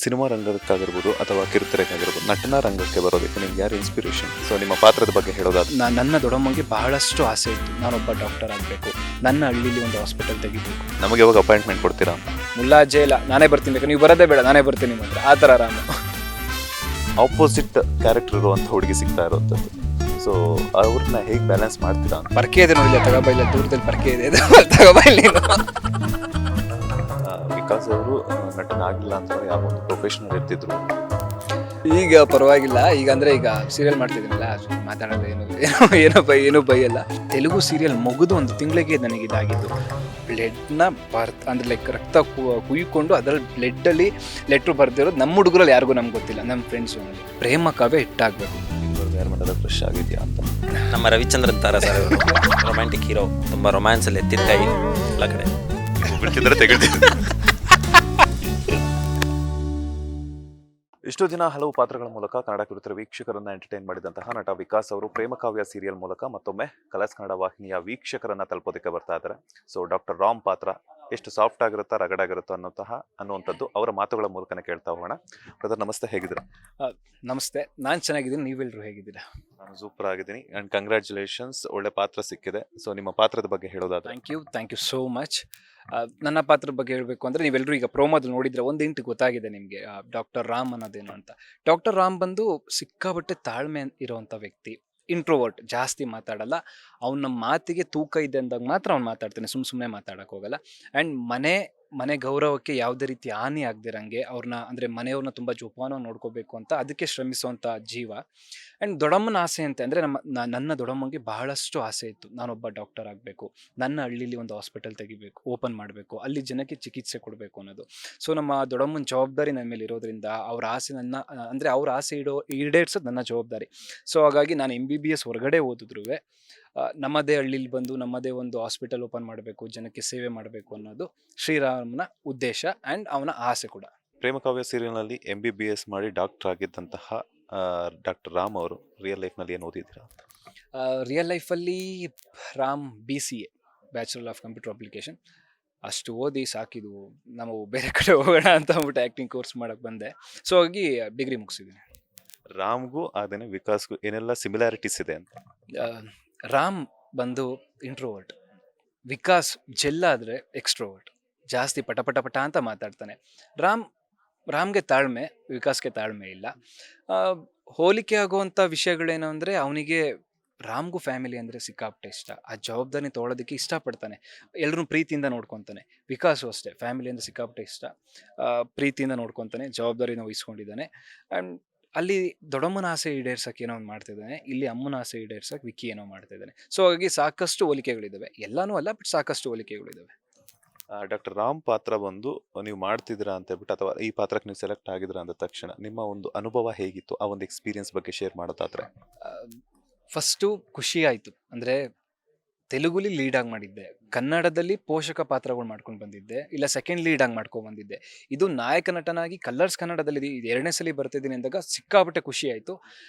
Cinema ರಂಗಕ್ಕಾಗಿರ್ಬೋದು ಅಥವಾ ಕಿರುತೆರೆಗಾಗಿರ್ಬೋದು ನಟನಾ ರಂಗಕ್ಕೆ ಬರೋದಕ್ಕೆ ನಿಮ್ಗೆ ಯಾರು ಇನ್ಸ್ಪಿರೇಷನ್? ಸೊ ನಿಮ್ಮ ಪಾತ್ರದ ಬಗ್ಗೆ ಹೇಳೋದಾದ್ರೆ ನನ್ನ ದೊಡ್ಡಮ್ಮಗೆ ಬಹಳಷ್ಟು ಆಸೆ ಇತ್ತು, ನಾನೊಬ್ಬ ಡಾಕ್ಟರ್ ಆಗಬೇಕು, ನನ್ನ ಹಳ್ಳಿಲಿ ಒಂದು ಹಾಸ್ಪಿಟಲ್ ತೆಗಿಬೇಕು. ನಮಗೆ ಯಾವಾಗ ಅಪಾಯಿಂಟ್ಮೆಂಟ್ ಕೊಡ್ತೀರಾ ಅಂತ? ಮುಲಾಜೆ ಇಲ್ಲ, ನಾನೇ ಬರ್ತೀನಿ, ಬೇಕು ನೀವು ಬರೋದೇ ಬೇಡ, ನಾನೇ ಬರ್ತೀನಿ ನಿಮ್ಮ ಹತ್ರ, ಆ ಥರ ರಾಮ. ಆಪೋಸಿಟ್ ಕ್ಯಾರೆಕ್ಟರ್ ಇರುವಂಥ ಹುಡುಗಿ ಸಿಗ್ತಾ ಇರುವಂಥದ್ದು. ಸೊ ಅವ್ರನ್ನ ಹೇಗೆ ಬ್ಯಾಲೆನ್ಸ್ ಮಾಡ್ತೀರಾ ಅಂತ? ಪರ್ಕೆ ಇದೆ ನೋಡಿಲ್ಲ, ತಗೋಬೈಲ್ಲ, ದೂರದಲ್ಲಿ ಪರ್ಕೆ ಇದೆ, ತಗೋಬೈಲ್ ನೀನು. ವಿಕಾಸ್ ಅವರು ನಟನ ಆಗಿಲ್ಲ ಅಂತಂದ್ರೆ ಯಾವ ಒಂದು ಪ್ರೊಫೆಷನಲ್ ಇರ್ತಿದ್ರು. ಈಗ ಪರವಾಗಿಲ್ಲ, ಈಗ ಅಂದರೆ ಈಗ ಸೀರಿಯಲ್ ಮಾಡ್ತಿದ್ದೀನಲ್ಲ, ಮಾತಾಡೋದು ಏನೋ ಬೈಯಲ್ಲ. ತೆಲುಗು ಸೀರಿಯಲ್ ಮುಗಿದು ಒಂದು ತಿಂಗಳಿಗೆ ನನಗೆ ಇದಾಗಿದ್ದು, ಬ್ಲಡ್ನ ಅಂದರೆ ಲೈಕ್ ರಕ್ತ ಕುಯ್ಕೊಂಡು ಅದರಲ್ಲಿ ಬ್ಲಡ್ಡಲ್ಲಿ ಲೆಟ್ರು ಬರ್ದಿರೋದು ನಮ್ಮ ಹುಡುಗರಲ್ಲಿ ಯಾರಿಗೂ ನಮ್ಗೆ ಗೊತ್ತಿಲ್ಲ, ನಮ್ಮ ಫ್ರೆಂಡ್ಸು. ಪ್ರೇಮ ಕಾವ್ಯ ಹಿಟ್ಟಾಗಬೇಕು. ಯಾರು ಮಾಡೋದು ಫ್ರೆಶ್ ಆಗಿದೆಯಾ ಅಂತ? ನಮ್ಮ ರವಿಚಂದ್ರನ್ ತರ ಸರ್, ರೊಮ್ಯಾಂಟಿಕ್ ಹೀರೋ, ತುಂಬ ರೊಮ್ಯಾನ್ಸಲ್ಲಿ ಎತ್ತಿದ ಕೈ ಎಲ್ಲ ಕಡೆ ತೆಗೆದಿದ್ದಾರೆ. ಇಷ್ಟು ದಿನ ಹಲವು ಪಾತ್ರಗಳ ಮೂಲಕ ಕನ್ನಡ ಕಿರುತೆರೆ ವೀಕ್ಷಕರನ್ನ ಎಂಟರ್ಟೈನ್ ಮಾಡಿದಂತಹ ನಟ ವಿಕಾಸ್ ಅವರು ಪ್ರೇಮಕಾವ್ಯ ಸೀರಿಯಲ್ ಮೂಲಕ ಮತ್ತೊಮ್ಮೆ ಕಲರ್ಸ್ ಕನ್ನಡ ವಾಹಿನಿಯ ವೀಕ್ಷಕರನ್ನ ತಲುಪೋದಕ್ಕೆ ಬರ್ತಾ ಇದ್ದಾರೆ. ಸೊ ಡಾಕ್ಟರ್ ರಾಮ್ ಪಾತ್ರ ಎಷ್ಟು ಸಾಫ್ಟ್ ಆಗಿರುತ್ತಾ, ರಗಡಾಗಿರುತ್ತೋ ಅನ್ನುವಂಥದ್ದು ಅವರ ಮಾತುಗಳ ಮೂಲಕನೇ ಕೇಳ್ತಾ ಹೋಗೋಣ. ಬ್ರದರ್ ನಮಸ್ತೆ, ಹೇಗಿದ್ದೀರಾ? ನಮಸ್ತೆ, ನಾನು ಚೆನ್ನಾಗಿದ್ದೀನಿ, ನೀವೆಲ್ಲರೂ ಹೇಗಿದ್ದೀರಾ? ನಾನು ಸೂಪರ್ ಆಗಿದ್ದೀನಿ ಆ್ಯಂಡ್ ಕಂಗ್ರ್ಯಾಚುಲೇಷನ್ಸ್, ಒಳ್ಳೆ ಪಾತ್ರ ಸಿಕ್ಕಿದೆ. ಸೊ ನಿಮ್ಮ ಪಾತ್ರದ ಬಗ್ಗೆ ಹೇಳೋದಾದ್ರೆ? Thank you so much. ನನ್ನ ಪಾತ್ರದ ಬಗ್ಗೆ ಹೇಳಬೇಕು ಅಂದರೆ, ನೀವೆಲ್ಲರೂ ಈಗ ಪ್ರೋಮೋದಲ್ಲಿ ನೋಡಿದರೆ ಒಂದು ಇಂಟು ಗೊತ್ತಾಗಿದೆ ನಿಮಗೆ ಡಾಕ್ಟರ್ ರಾಮ್ ಅನ್ನೋದೇನು ಅಂತ. ಡಾಕ್ಟರ್ ರಾಮ್ ಬಂದು ಸಿಕ್ಕಾಬಟ್ಟೆ ತಾಳ್ಮೆ ಇರೋವಂಥ ವ್ಯಕ್ತಿ, ಇಂಟ್ರೋವರ್ಟ್, ಜಾಸ್ತಿ ಮಾತಾಡಲ್ಲ. ಅವನ ಮಾತಿಗೆ ತೂಕ ಇದೆ ಅಂದಾಗ ಮಾತ್ರ ಅವ್ನು ಮಾತಾಡ್ತಾನೆ, ಸುಮ್ಮನೆ ಮಾತಾಡೋಕೆ ಹೋಗಲ್ಲ. ಆ್ಯಂಡ್ ಮನೆ ಗೌರವಕ್ಕೆ ಯಾವುದೇ ರೀತಿ ಹಾನಿ ಆಗದಿರಂಗೆ ಅವ್ರನ್ನ, ಅಂದರೆ ಮನೆಯವ್ರನ್ನ ತುಂಬ ಜೋಪಾನ ನೋಡ್ಕೋಬೇಕು ಅಂತ ಅದಕ್ಕೆ ಶ್ರಮಿಸುವಂಥ ಜೀವ. ಆ್ಯಂಡ್ ದೊಡ್ಡಮ್ಮನ ಆಸೆ ಅಂತ ಅಂದರೆ, ನನ್ನ ದೊಡ್ಡಮ್ಮಗೆ ಬಹಳಷ್ಟು ಆಸೆ ಇತ್ತು, ನಾನೊಬ್ಬ ಡಾಕ್ಟರ್ ಆಗಬೇಕು, ನನ್ನ ಹಳ್ಳಿಲಿ ಒಂದು ಹಾಸ್ಪಿಟಲ್ ತೆಗಿಬೇಕು, ಓಪನ್ ಮಾಡಬೇಕು, ಅಲ್ಲಿ ಜನಕ್ಕೆ ಚಿಕಿತ್ಸೆ ಕೊಡಬೇಕು ಅನ್ನೋದು. ಸೊ ನಮ್ಮ ದೊಡ್ಡಮ್ಮನ ಜವಾಬ್ದಾರಿ ನನ್ನ ಮೇಲೆ ಇರೋದ್ರಿಂದ ಅವ್ರ ಆಸೆ ಅವ್ರ ಆಸೆ ಈಡೇರ್ಸೋದು ನನ್ನ ಜವಾಬ್ದಾರಿ. ಸೊ ಹಾಗಾಗಿ ನಾನು MBBS ಹೊರಗಡೆ ಓದಿದ್ರು ನಮ್ಮದೇ ಹಳ್ಳಿಲಿ ಬಂದು ನಮ್ಮದೇ ಒಂದು ಹಾಸ್ಪಿಟಲ್ ಓಪನ್ ಮಾಡಬೇಕು, ಜನಕ್ಕೆ ಸೇವೆ ಮಾಡಬೇಕು ಅನ್ನೋದು ಶ್ರೀರಾಮನ ಉದ್ದೇಶ ಆ್ಯಂಡ್ ಅವನ ಆಸೆ ಕೂಡ. ಪ್ರೇಮಕಾವ್ಯ ಸೀರಿಯಲ್ನಲ್ಲಿ MBBS ಮಾಡಿ ಡಾಕ್ಟರ್ ಆಗಿದ್ದಂತಹ ಡಾಕ್ಟರ್ ರಾಮ್ ಅವರು ರಿಯಲ್ ಲೈಫ್ನಲ್ಲಿ ಏನು ಓದಿದ್ದೀರಾ? ರಿಯಲ್ ಲೈಫಲ್ಲಿ Ram BCA, bachelor of computer application, ಅಷ್ಟು ಓದಿ ಸಾಕಿದು, ನಾವು ಬೇರೆ ಕಡೆ ಹೋಗೋಣ ಅಂತ ಅಂದ್ಬಿಟ್ಟು ಆ್ಯಕ್ಟಿಂಗ್ ಕೋರ್ಸ್ ಮಾಡೋಕ್ಕೆ ಬಂದೆ. ಸೊ ಹಾಗಾಗಿ ಡಿಗ್ರಿ ಮುಗಿಸಿದ್ದೀನಿ. ರಾಮ್ಗೂ ಅದೇನೆ ವಿಕಾಸ್ಗೂ ಏನೆಲ್ಲ ಸಿಮಿಲಾರಿಟೀಸ್ ಇದೆ ಅಂತ? ರಾಮ್ ಬಂದು ಇಂಟ್ರೋವರ್ಟ್, ವಿಕಾಸ್ ಜೆಲ್ಲಾದರೆ ಎಕ್ಸ್ಟ್ರೋವರ್ಟ್, ಜಾಸ್ತಿ ಪಟ ಅಂತ ಮಾತಾಡ್ತಾನೆ. ರಾಮ್ಗೆ ತಾಳ್ಮೆ, ವಿಕಾಸ್ಗೆ ತಾಳ್ಮೆ ಇಲ್ಲ. ಹೋಲಿಕೆ ಆಗುವಂಥ ವಿಷಯಗಳೇನು ಅಂದರೆ, ಅವನಿಗೆ ರಾಮ್ಗೂ ಫ್ಯಾಮಿಲಿ ಅಂದರೆ ಸಿಕ್ಕಾಪಟ್ಟೆ ಇಷ್ಟ, ಆ ಜವಾಬ್ದಾರಿ ತೊಗೊಳೋದಕ್ಕೆ ಇಷ್ಟಪಡ್ತಾನೆ, ಎಲ್ಲರೂ ಪ್ರೀತಿಯಿಂದ ನೋಡ್ಕೊತಾನೆ. ವಿಕಾಸು ಅಷ್ಟೇ, ಫ್ಯಾಮಿಲಿ ಅಂದರೆ ಸಿಕ್ಕಾಪಟ್ಟೆ ಇಷ್ಟ, ಪ್ರೀತಿಯಿಂದ ನೋಡ್ಕೊತಾನೆ, ಜವಾಬ್ದಾರಿನ ವಹಿಸ್ಕೊಂಡಿದ್ದಾನೆ. ಆ್ಯಂಡ್ ಅಲ್ಲಿ ದೊಡ್ಡಮ್ಮನ ಆಸೆ ಈಡೇರ್ಸಕ್ಕೆ ಏನೋ ಒಂದು ಮಾಡ್ತಿದ್ದಾನೆ, ಇಲ್ಲಿ ಅಮ್ಮನ ಆಸೆ ಈಡೇರ್ಸಕ್ಕೆ ವಿಕ್ಕಿ ಏನೋ ಮಾಡ್ತಿದ್ದಾನೆ. ಸೊ ಹಾಗಾಗಿ ಸಾಕಷ್ಟು ಹೋಲಿಕೆಗಳಿದ್ದಾವೆ, ಎಲ್ಲನೂ ಅಲ್ಲ ಬಟ್ ಸಾಕಷ್ಟು ಹೋಲಿಕೆಗಳಿದ್ದಾವೆ. ಡಾಕ್ಟರ್ ರಾಮ್ ಪಾತ್ರ ಬಂದು ನೀವು ಮಾಡ್ತಿದ್ದೀರಾ ಅಂತ ಹೇಳ್ಬಿಟ್ಟು, ಅಥವಾ ಈ ಪಾತ್ರಕ್ಕೆ ನೀವು ಸೆಲೆಕ್ಟ್ ಆಗಿದ್ದೀರಾ ಅಂದ ತಕ್ಷಣ ನಿಮ್ಮ ಒಂದು ಅನುಭವ ಹೇಗಿತ್ತು, ಆ ಒಂದು ಎಕ್ಸ್ಪೀರಿಯನ್ಸ್ ಬಗ್ಗೆ ಶೇರ್ ಮಾಡೋದಾದ್ರೆ? ಫಸ್ಟು ಖುಷಿ ಆಯಿತು, ಅಂದರೆ ತೆಲುಗುಲಿ ಲೀಡಾಗಿ ಮಾಡಿದ್ದೆ, ಕನ್ನಡದಲ್ಲಿ ಪೋಷಕ ಪಾತ್ರಗಳು ಮಾಡ್ಕೊಂಡು ಬಂದಿದ್ದೆ, ಇಲ್ಲ ಸೆಕೆಂಡ್ ಲೀಡಾಗಿ ಮಾಡ್ಕೊಂಡು ಬಂದಿದ್ದೆ. ಇದು ನಾಯಕ ನಟನಾಗಿ ಕಲರ್ಸ್ ಕನ್ನಡದಲ್ಲಿ ಇದು 2ನೇ ಸಲ ಬರ್ತಿದ್ದೀನಿ ಅಂದಾಗ ಸಿಕ್ಕಾಪಟ್ಟೆ ಖುಷಿ ಆಯಿತು.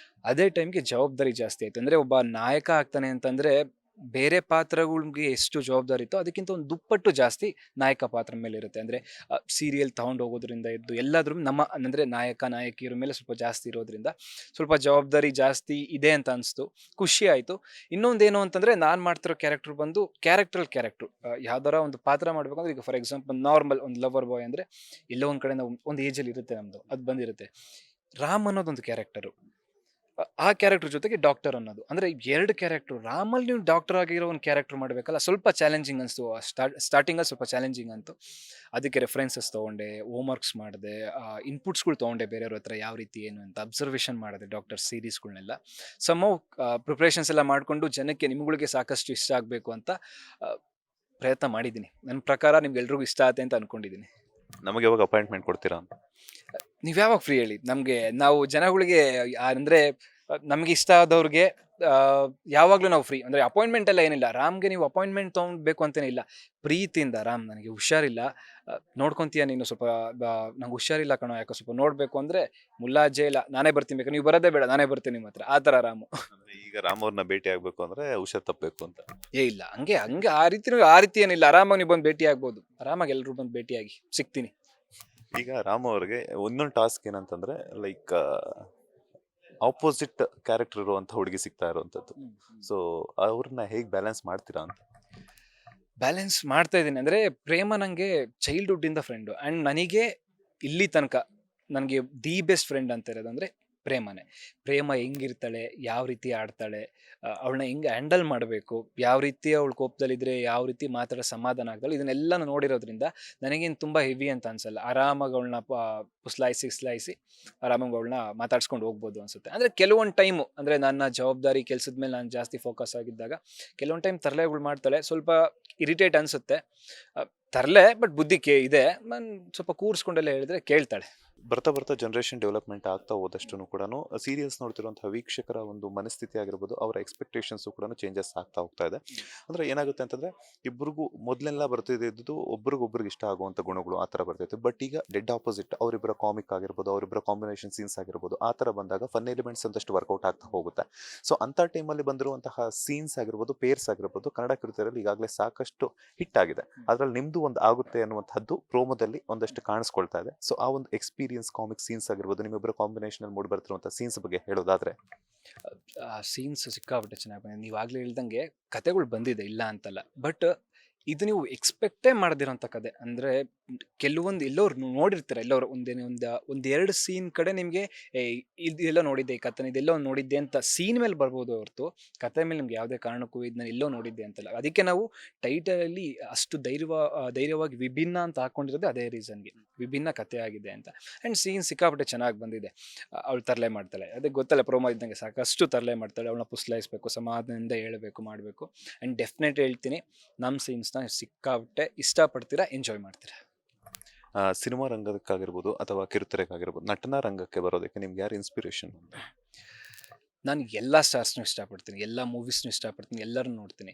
ಅದೇ ಟೈಮ್ಗೆ ಜವಾಬ್ದಾರಿ ಜಾಸ್ತಿ ಆಯಿತು. ಅಂದರೆ ಒಬ್ಬ ನಾಯಕ ಆಗ್ತಾನೆ ಅಂತಂದರೆ ಬೇರೆ ಪಾತ್ರಗಳಿಗೆ ಎಷ್ಟು ಜವಾಬ್ದಾರಿ ಇತ್ತು ಅದಕ್ಕಿಂತ ಒಂದು ದುಪ್ಪಟ್ಟು ಜಾಸ್ತಿ ನಾಯಕ ಪಾತ್ರ ಮೇಲೆ ಇರುತ್ತೆ. ಅಂದರೆ ಸೀರಿಯಲ್ ತೊಗೊಂಡು ಹೋಗೋದ್ರಿಂದ ಇದ್ದು ಎಲ್ಲಾದ್ರೂ ಅಂದರೆ ನಾಯಕಿಯರ ಮೇಲೆ ಸ್ವಲ್ಪ ಜಾಸ್ತಿ ಇರೋದ್ರಿಂದ ಸ್ವಲ್ಪ ಜವಾಬ್ದಾರಿ ಜಾಸ್ತಿ ಇದೆ ಅಂತ ಅನಿಸ್ತು, ಖುಷಿ ಆಯಿತು. ಇನ್ನೊಂದೇನು ಅಂತಂದರೆ, ನಾನು ಮಾಡ್ತಿರೋ ಕ್ಯಾರೆಕ್ಟರ್ ಬಂದು ಕ್ಯಾರೆಕ್ಟ್ರು ಯಾವ್ದಾರ ಒಂದು ಪಾತ್ರ ಮಾಡಬೇಕಂದ್ರೆ, ಈಗ ಫಾರ್ ಎಕ್ಸಾಂಪಲ್ ನಾರ್ಮಲ್ ಒಂದು ಲವರ್ ಬಾಯ್ ಅಂದರೆ ಎಲ್ಲೋ ಒಂದು ಕಡೆ ನಾವು ಒಂದು ಏಜಲ್ಲಿ ಇರುತ್ತೆ ನಮ್ಮದು, ಅದು ಬಂದಿರುತ್ತೆ. ರಾಮ್ ಅನ್ನೋದೊಂದು ಕ್ಯಾರೆಕ್ಟರು, ಆ ಕ್ಯಾರೆಕ್ಟರ್ ಜೊತೆಗೆ ಡಾಕ್ಟರ್ ಅನ್ನೋದು, ಅಂದರೆ 2 ಕ್ಯಾರೆಕ್ಟ್ರು. ರಾಮಲ್ಲಿ ನೀವು ಡಾಕ್ಟರ್ ಆಗಿರೋ ಒಂದು ಕ್ಯಾರೆಕ್ಟರ್ ಮಾಡಬೇಕಲ್ಲ, ಸ್ವಲ್ಪ ಚಾಲೆಂಜಿಂಗ್ ಅನಿಸ್ತು. ಸ್ಟಾರ್ಟಿಂಗಲ್ಲಿ ಸ್ವಲ್ಪ ಚಾಲೆಂಜಿಂಗ್ ಅಂತು. ಅದಕ್ಕೆ ರೆಫರೆನ್ಸಸ್ ತೊಗೊಂಡೆ, ಹೋಮ್ವರ್ಕ್ಸ್ ಮಾಡಿದೆ, ಇನ್ಪುಟ್ಸ್ಗಳು ತೊಗೊಂಡೆ ಬೇರೆಯವ್ರ ಹತ್ರ, ಯಾವ ರೀತಿ ಏನು ಅಂತ ಅಬ್ಸರ್ವೇಷನ್ ಮಾಡಿದೆ ಡಾಕ್ಟರ್ ಸೀರೀಸ್ಗಳನ್ನೆಲ್ಲ. ಪ್ರಿಪ್ರೇಷನ್ಸ್ ಎಲ್ಲ ಮಾಡಿಕೊಂಡು ಜನಕ್ಕೆ, ನಿಮ್ಗಳಿಗೆ ಸಾಕಷ್ಟು ಇಷ್ಟ ಆಗಬೇಕು ಅಂತ ಪ್ರಯತ್ನ ಮಾಡಿದ್ದೀನಿ. ನನ್ನ ಪ್ರಕಾರ ನಿಮ್ಗೆಲ್ರಿಗೂ ಇಷ್ಟ ಆಗುತ್ತೆ ಅಂತ ಅಂದ್ಕೊಂಡಿದ್ದೀನಿ. ನಮಗೆ ಯಾವಾಗ ಅಪಾಯಿಂಟ್ಮೆಂಟ್ ಕೊಡ್ತೀರಾ ಅಂತ? ನೀವು ಯಾವಾಗ ಫ್ರೀ ಹೇಳಿ, ನಾವು ಜನಗಳಿಗೆ ಅಂದರೆ ನಮಗೆ ಇಷ್ಟ ಆದವ್ರಿಗೆ ಯಾವಾಗಲೂ ನಾವು ಫ್ರೀ. ಅಂದರೆ ಅಪಾಯಿಂಟ್ಮೆಂಟ್ ಎಲ್ಲ ಏನಿಲ್ಲ, ರಾಮ್ಗೆ ನೀವು ಅಪಾಯಿಂಟ್ಮೆಂಟ್ ತೊಗೊಳ್ಬೇಕು ಅಂತಲೇ ಇಲ್ಲ, ಪ್ರೀತಿಯಿಂದ ರಾಮ್ ನನಗೆ ಹುಷಾರಿಲ್ಲ, ನೋಡ್ಕೊತೀಯ ನೀನು, ಸ್ವಲ್ಪ ನಂಗೆ ಹುಷಾರಿಲ್ಲ ಕಣೋ, ಯಾಕೋ ಸ್ವಲ್ಪ ನೋಡಬೇಕು ಅಂದರೆ ಮುಲಾಜೆ ಇಲ್ಲ, ನಾನೇ ಬರ್ತೀನಿ, ಬೇಕು ನೀವು ಬರೋದೇ ಬೇಡ, ನಾನೇ ಬರ್ತೀನಿ ನಿಮ್ಮ ಹತ್ರ, ಆ ಥರ ರಾಮು. ಈಗ ರಾಮ್ ಅವ್ರನ್ನ ಭೇಟಿ ಆಗಬೇಕು ಅಂದರೆ ಹುಷಾರ್ ತಪ್ಪಬೇಕು ಅಂತ? ಇಲ್ಲ, ಹಂಗೆ ಆ ರೀತಿ ಏನಿಲ್ಲ, ಆರಾಮಾಗಿ ನೀವು ಬಂದು ಭೇಟಿ ಆಗ್ಬೋದು, ಆರಾಮಾಗಿ ಎಲ್ಲರೂ ಬಂದು ಭೇಟಿಯಾಗಿ ಸಿಗ್ತೀನಿ. ಈಗ ರಾಮ್ ಅವ್ರಿಗೆ ಒಂದೊಂದು ಟಾಸ್ಕ್ ಏನಂತಂದ್ರೆ ಲೈಕ್ ಆಪೋಸಿಟ್ ಕ್ಯಾರೆಕ್ಟರ್ ಇರುವಂತ ಹುಡುಗಿ ಸಿಗ್ತಾ ಇರುವಂತದ್ದು. ಸೊ ಅವ್ರನ್ನ ಹೇಗೆ ಬ್ಯಾಲೆನ್ಸ್ ಮಾಡ್ತೀರಾ ಅಂತ? ಬ್ಯಾಲೆನ್ಸ್ ಮಾಡ್ತಾ ಇದ್ದೀನಿ ಅಂದರೆ ಪ್ರೇಮ ನನಗೆ ಚೈಲ್ಡ್ಹುಡ್ ಇಂದ ಫ್ರೆಂಡು ಆ್ಯಂಡ್ ನನಗೆ ಇಲ್ಲಿ ತನಕ ನನಗೆ ದಿ ಬೆಸ್ಟ್ ಫ್ರೆಂಡ್ ಅಂತ ಇರೋದಂದ್ರೆ ಪ್ರೇಮನೇ. ಪ್ರೇಮ ಹೆಂಗಿರ್ತಾಳೆ, ಯಾವ ರೀತಿ ಆಡ್ತಾಳೆ, ಅವಳನ್ನ ಹೆಂಗೆ ಹ್ಯಾಂಡಲ್ ಮಾಡಬೇಕು, ಯಾವ ರೀತಿ ಅವಳು ಕೋಪದಲ್ಲಿದ್ದರೆ ಯಾವ ರೀತಿ ಮಾತಾಡೋ ಸಮಾಧಾನ ಆಗ್ತಾಳೆ, ಇದನ್ನೆಲ್ಲ ನಾನು ನೋಡಿರೋದ್ರಿಂದ ನನಗೇನು ತುಂಬ ಹೆವಿ ಅಂತ ಅನ್ಸಲ್ಲ. ಆರಾಮಾಗಿ ಅವಳನ್ನ ಪುಸ್ಲಾಯಿಸಿ ಆರಾಮಾಗಿ ಅವಳನ್ನ ಮಾತಾಡ್ಸ್ಕೊಂಡು ಹೋಗ್ಬೋದು ಅನ್ಸುತ್ತೆ. ಅಂದರೆ ಕೆಲವೊಂದು ಟೈಮು ಅಂದರೆ ನನ್ನ ಜವಾಬ್ದಾರಿ ಕೆಲಸದ ಮೇಲೆ ನಾನು ಜಾಸ್ತಿ ಫೋಕಸ್ ಆಗಿದ್ದಾಗ ಕೆಲವೊಂದು ಟೈಮ್ ತರಲೆಗಳು ಮಾಡ್ತಾಳೆ, ಸ್ವಲ್ಪ ಇರಿಟೇಟ್ ಅನಿಸುತ್ತೆ. ತರಲೆ ಬಟ್ ಬುದ್ಧಿ ಇದೆ, ನಾನು ಸ್ವಲ್ಪ ಕೂರಿಸ್ಕೊಂಡೆಲ್ಲ ಹೇಳಿದ್ರೆ ಕೇಳ್ತಾಳೆ. ಬರ್ತಾ ಬರ್ತಾ ಜನರೇಷನ್ ಡೆವಲಪ್ಮೆಂಟ್ ಆಗ್ತಾ ಹೋದಷ್ಟು ಕೂಡ ಸೀರಿಯಲ್ಸ್ ನೋಡ್ತಿರುವಂತಹ ವೀಕ್ಷಕರ ಒಂದು ಮನಸ್ಥಿತಿ ಆಗಿರ್ಬೋದು, ಅವರ ಎಕ್ಸ್ಪೆಕ್ಟೇಷನ್ಸು ಕೂಡ ಚೇಂಜಸ್ ಆಗ್ತಾ ಹೋಗ್ತಾ ಇದೆ. ಅಂದರೆ ಏನಾಗುತ್ತೆ ಅಂತಂದರೆ ಇಬ್ಬರಿಗೂ ಮೊದಲೆಲ್ಲ ಬರ್ತಿದ್ದು ಒಬ್ರಿಗೊಬ್ರಿಗೆ ಇಷ್ಟ ಆಗುವಂಥ ಗುಣಗಳು ಆ ಥರ ಬರ್ತಿತ್ತು. ಬಟ್ ಈಗ ಡೆಡ್ ಆಪೋಸಿಟ್, ಅವರಿಬ್ಬರ ಕಾಮಿಕ್ ಆಗಿರ್ಬೋದು, ಅವರಿಬ್ಬರ ಕಾಂಬಿನೇಷನ್ ಸೀನ್ಸ್ ಆಗಿರ್ಬೋದು, ಆ ಥರ ಬಂದಾಗ ಫನ್ ಎಲಿಮೆಂಟ್ಸ್ ಒಂದಷ್ಟು ವರ್ಕೌಟ್ ಆಗ್ತಾ ಹೋಗುತ್ತೆ. ಸೊ ಅಂಥ ಟೈಮಲ್ಲಿ ಬಂದಿರುವಂತಹ ಸೀನ್ಸ್ ಆಗಿರ್ಬೋದು, ಪೇರ್ಸ್ ಆಗಿರ್ಬೋದು, ಕನ್ನಡ ಕಿರುತೆರೆಯಲ್ಲಿ ಈಗಾಗಲೇ ಸಾಕಷ್ಟು ಹಿಟ್ ಆಗಿದೆ. ಅದರಲ್ಲಿ ನಿಮ್ಮದು ಒಂದು ಆಗುತ್ತೆ ಅನ್ನುವಂಥದ್ದು ಪ್ರೋಮೋದಲ್ಲಿ ಒಂದಷ್ಟು ಕಾಣಿಸ್ಕೊಳ್ತಾ ಇದೆ. ಸೊ ಆ ಒಂದು ಎಕ್ಸ್ಪೀರಿಯನ್ಸ್ ಕಾಮಿಕ್ ಸೀನ್ಸ್ ಆಗಿರ್ಬೋದು, ನಿಮ್ಮಿಬ್ಬರ ಕಾಂಬಿನೇಷನ್ ಅಲ್ಲಿ ಮೂಡಿ ಬರ್ತಿರುವಂತಹ ಸೀನ್ಸ್ ಬಗ್ಗೆ ಹೇಳೋದಾದ್ರೆ? ಸೀನ್ಸ್ ಸಿಕ್ಕಾಪಟ್ಟೆ ಚೆನ್ನಾಗಿ ಬಂದಿದೆ. ನೀವಾಗಲೇ ಹೇಳ್ದಂಗೆ ಕತೆಗಳು ಬಂದಿದೆ, ಇಲ್ಲ ಅಂತಲ್ಲ. ಬಟ್ ಇದು ನೀವು ಎಕ್ಸ್ಪೆಕ್ಟೇ ಮಾಡದಿರೋಂಥ ಕತೆ. ಅಂದರೆ ಕೆಲವೊಂದು ಎಲ್ಲೋರು ನೋಡಿರ್ತೀರ, ಎಲ್ಲವರು ಒಂದೆರಡು ಸೀನ್ ಕಡೆ ನಿಮಗೆ ಇದೆಲ್ಲ ನೋಡಿದ್ದೆ, ಈ ಕಥೆನ ಇದೆಲ್ಲೋ ನೋಡಿದ್ದೆ ಅಂತ ಸೀನ್ ಮೇಲೆ ಬರ್ಬೋದು ಹೊರತು ಕತೆ ಮೇಲೆ ನಿಮ್ಗೆ ಯಾವುದೇ ಕಾರಣಕ್ಕೂ ಇದನ್ನ ಎಲ್ಲೋ ನೋಡಿದ್ದೆ ಅಂತಲ್ಲ. ಅದಕ್ಕೆ ನಾವು ಟೈಟಲಲ್ಲಿ ಅಷ್ಟು ಧೈರ್ಯವಾಗಿ ವಿಭಿನ್ನ ಅಂತ ಹಾಕೊಂಡಿರೋದು ಅದೇ ರೀಸನ್ಗೆ, ವಿಭಿನ್ನ ಕತೆ ಆಗಿದೆ ಅಂತ. ಆ್ಯಂಡ್ ಸೀನ್ ಸಿಕ್ಕಾಪಟ್ಟೆ ಚೆನ್ನಾಗಿ ಬಂದಿದೆ. ಅವಳು ತರಲೆ ಮಾಡ್ತಾಳೆ, ಅದಕ್ಕೆ ಗೊತ್ತಲ್ಲ ಪ್ರೋಮೋ ಇದ್ದಂಗೆ ಸಾಕಷ್ಟು ತರಲೆ ಮಾಡ್ತಾಳೆ. ಅವಳನ್ನ ಪುಸ್ಲಾಯಿಸ್ಬೇಕು, ಸಮಾಧಾನದಿಂದ ಹೇಳಬೇಕು, ಮಾಡಬೇಕು. ಆ್ಯಂಡ್ ಡೆಫಿನೆಟ್ ಹೇಳ್ತೀನಿ, ನಮ್ಮ ಸೀನ್ಸ್ನ ಸಿಕ್ಕಾಪಟ್ಟೆ ಇಷ್ಟಪಡ್ತೀರಾ, ಎಂಜಾಯ್ ಮಾಡ್ತೀರಾ. ಸಿನಿಮಾ ರಂಗಕ್ಕಾಗಿರ್ಬೋದು ಅಥವಾ ಕಿರುತೆರೆಗಾಗಿರ್ಬೋದು, ನಟನಾ ರಂಗಕ್ಕೆ ಬರೋದಕ್ಕೆ ನಿಮ್ಗೆ ಯಾರು ಇನ್ಸ್ಪಿರೇಷನ್? ನಾನು ಎಲ್ಲ ಸ್ಟಾರ್ಸ್ನೂ ಇಷ್ಟಪಡ್ತೀನಿ, ಎಲ್ಲ ಮೂವೀಸ್ನೂ ಇಷ್ಟಪಡ್ತೀನಿ, ಎಲ್ಲರೂ ನೋಡ್ತೀನಿ.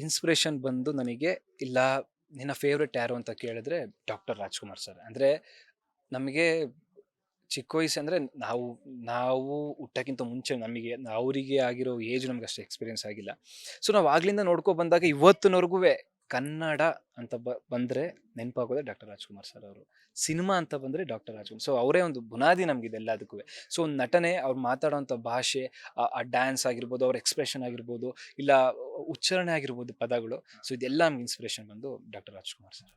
ಇನ್ಸ್ಪಿರೇಷನ್ ಬಂದು ನನಗೆ ಇಲ್ಲ ನಿನ್ನ ಫೇವ್ರೆಟ್ ಯಾರು ಅಂತ ಕೇಳಿದ್ರೆ ಡಾಕ್ಟರ್ ರಾಜ್ಕುಮಾರ್ ಸರ್. ಅಂದರೆ ನಮಗೆ ಚಿಕ್ಕ ವಯಸ್ಸು ಅಂದರೆ ನಾವು ಹುಟ್ಟಕ್ಕಿಂತ ಮುಂಚೆ ನಮಗೆ ಅವರಿಗೆ ಆಗಿರೋ ಏಜ್ ನಮ್ಗೆ ಅಷ್ಟು ಎಕ್ಸ್ಪೀರಿಯನ್ಸ್ ಆಗಿಲ್ಲ. ಸೊ ನಾವು ಆಗ್ಲಿಂದ ನೋಡ್ಕೊ ಬಂದಾಗ ಇವತ್ತಿನವರೆಗೂ ಕನ್ನಡ ಅಂತ ಬಂದರೆ ನೆನಪಾಗೋದೆ ಡಾಕ್ಟರ್ ರಾಜ್ಕುಮಾರ್ ಸರ್ ಅವರು. ಸಿನಿಮಾ ಅಂತ ಬಂದರೆ ಡಾಕ್ಟರ್ ರಾಜ್ಕುಮಾರ್. ಸೊ ಅವರೇ ಒಂದು ಬುನಾದಿ ನಮಗಿದೆ ಎಲ್ಲದಕ್ಕೂ. ಸೊ ಒಂದು ನಟನೆ, ಅವ್ರು ಮಾತಾಡೋವಂಥ ಭಾಷೆ, ಆ ಡ್ಯಾನ್ಸ್ ಆಗಿರ್ಬೋದು, ಅವ್ರ ಎಕ್ಸ್ಪ್ರೆಷನ್ ಆಗಿರ್ಬೋದು, ಇಲ್ಲ ಉಚ್ಚಾರಣೆ ಆಗಿರ್ಬೋದು ಪದಗಳು, ಸೊ ಇದೆಲ್ಲ ನಮ್ಗೆ ಇನ್ಸ್ಪಿರೇಷನ್ ಬಂದು ಡಾಕ್ಟರ್ ರಾಜ್ಕುಮಾರ್ ಸರ್.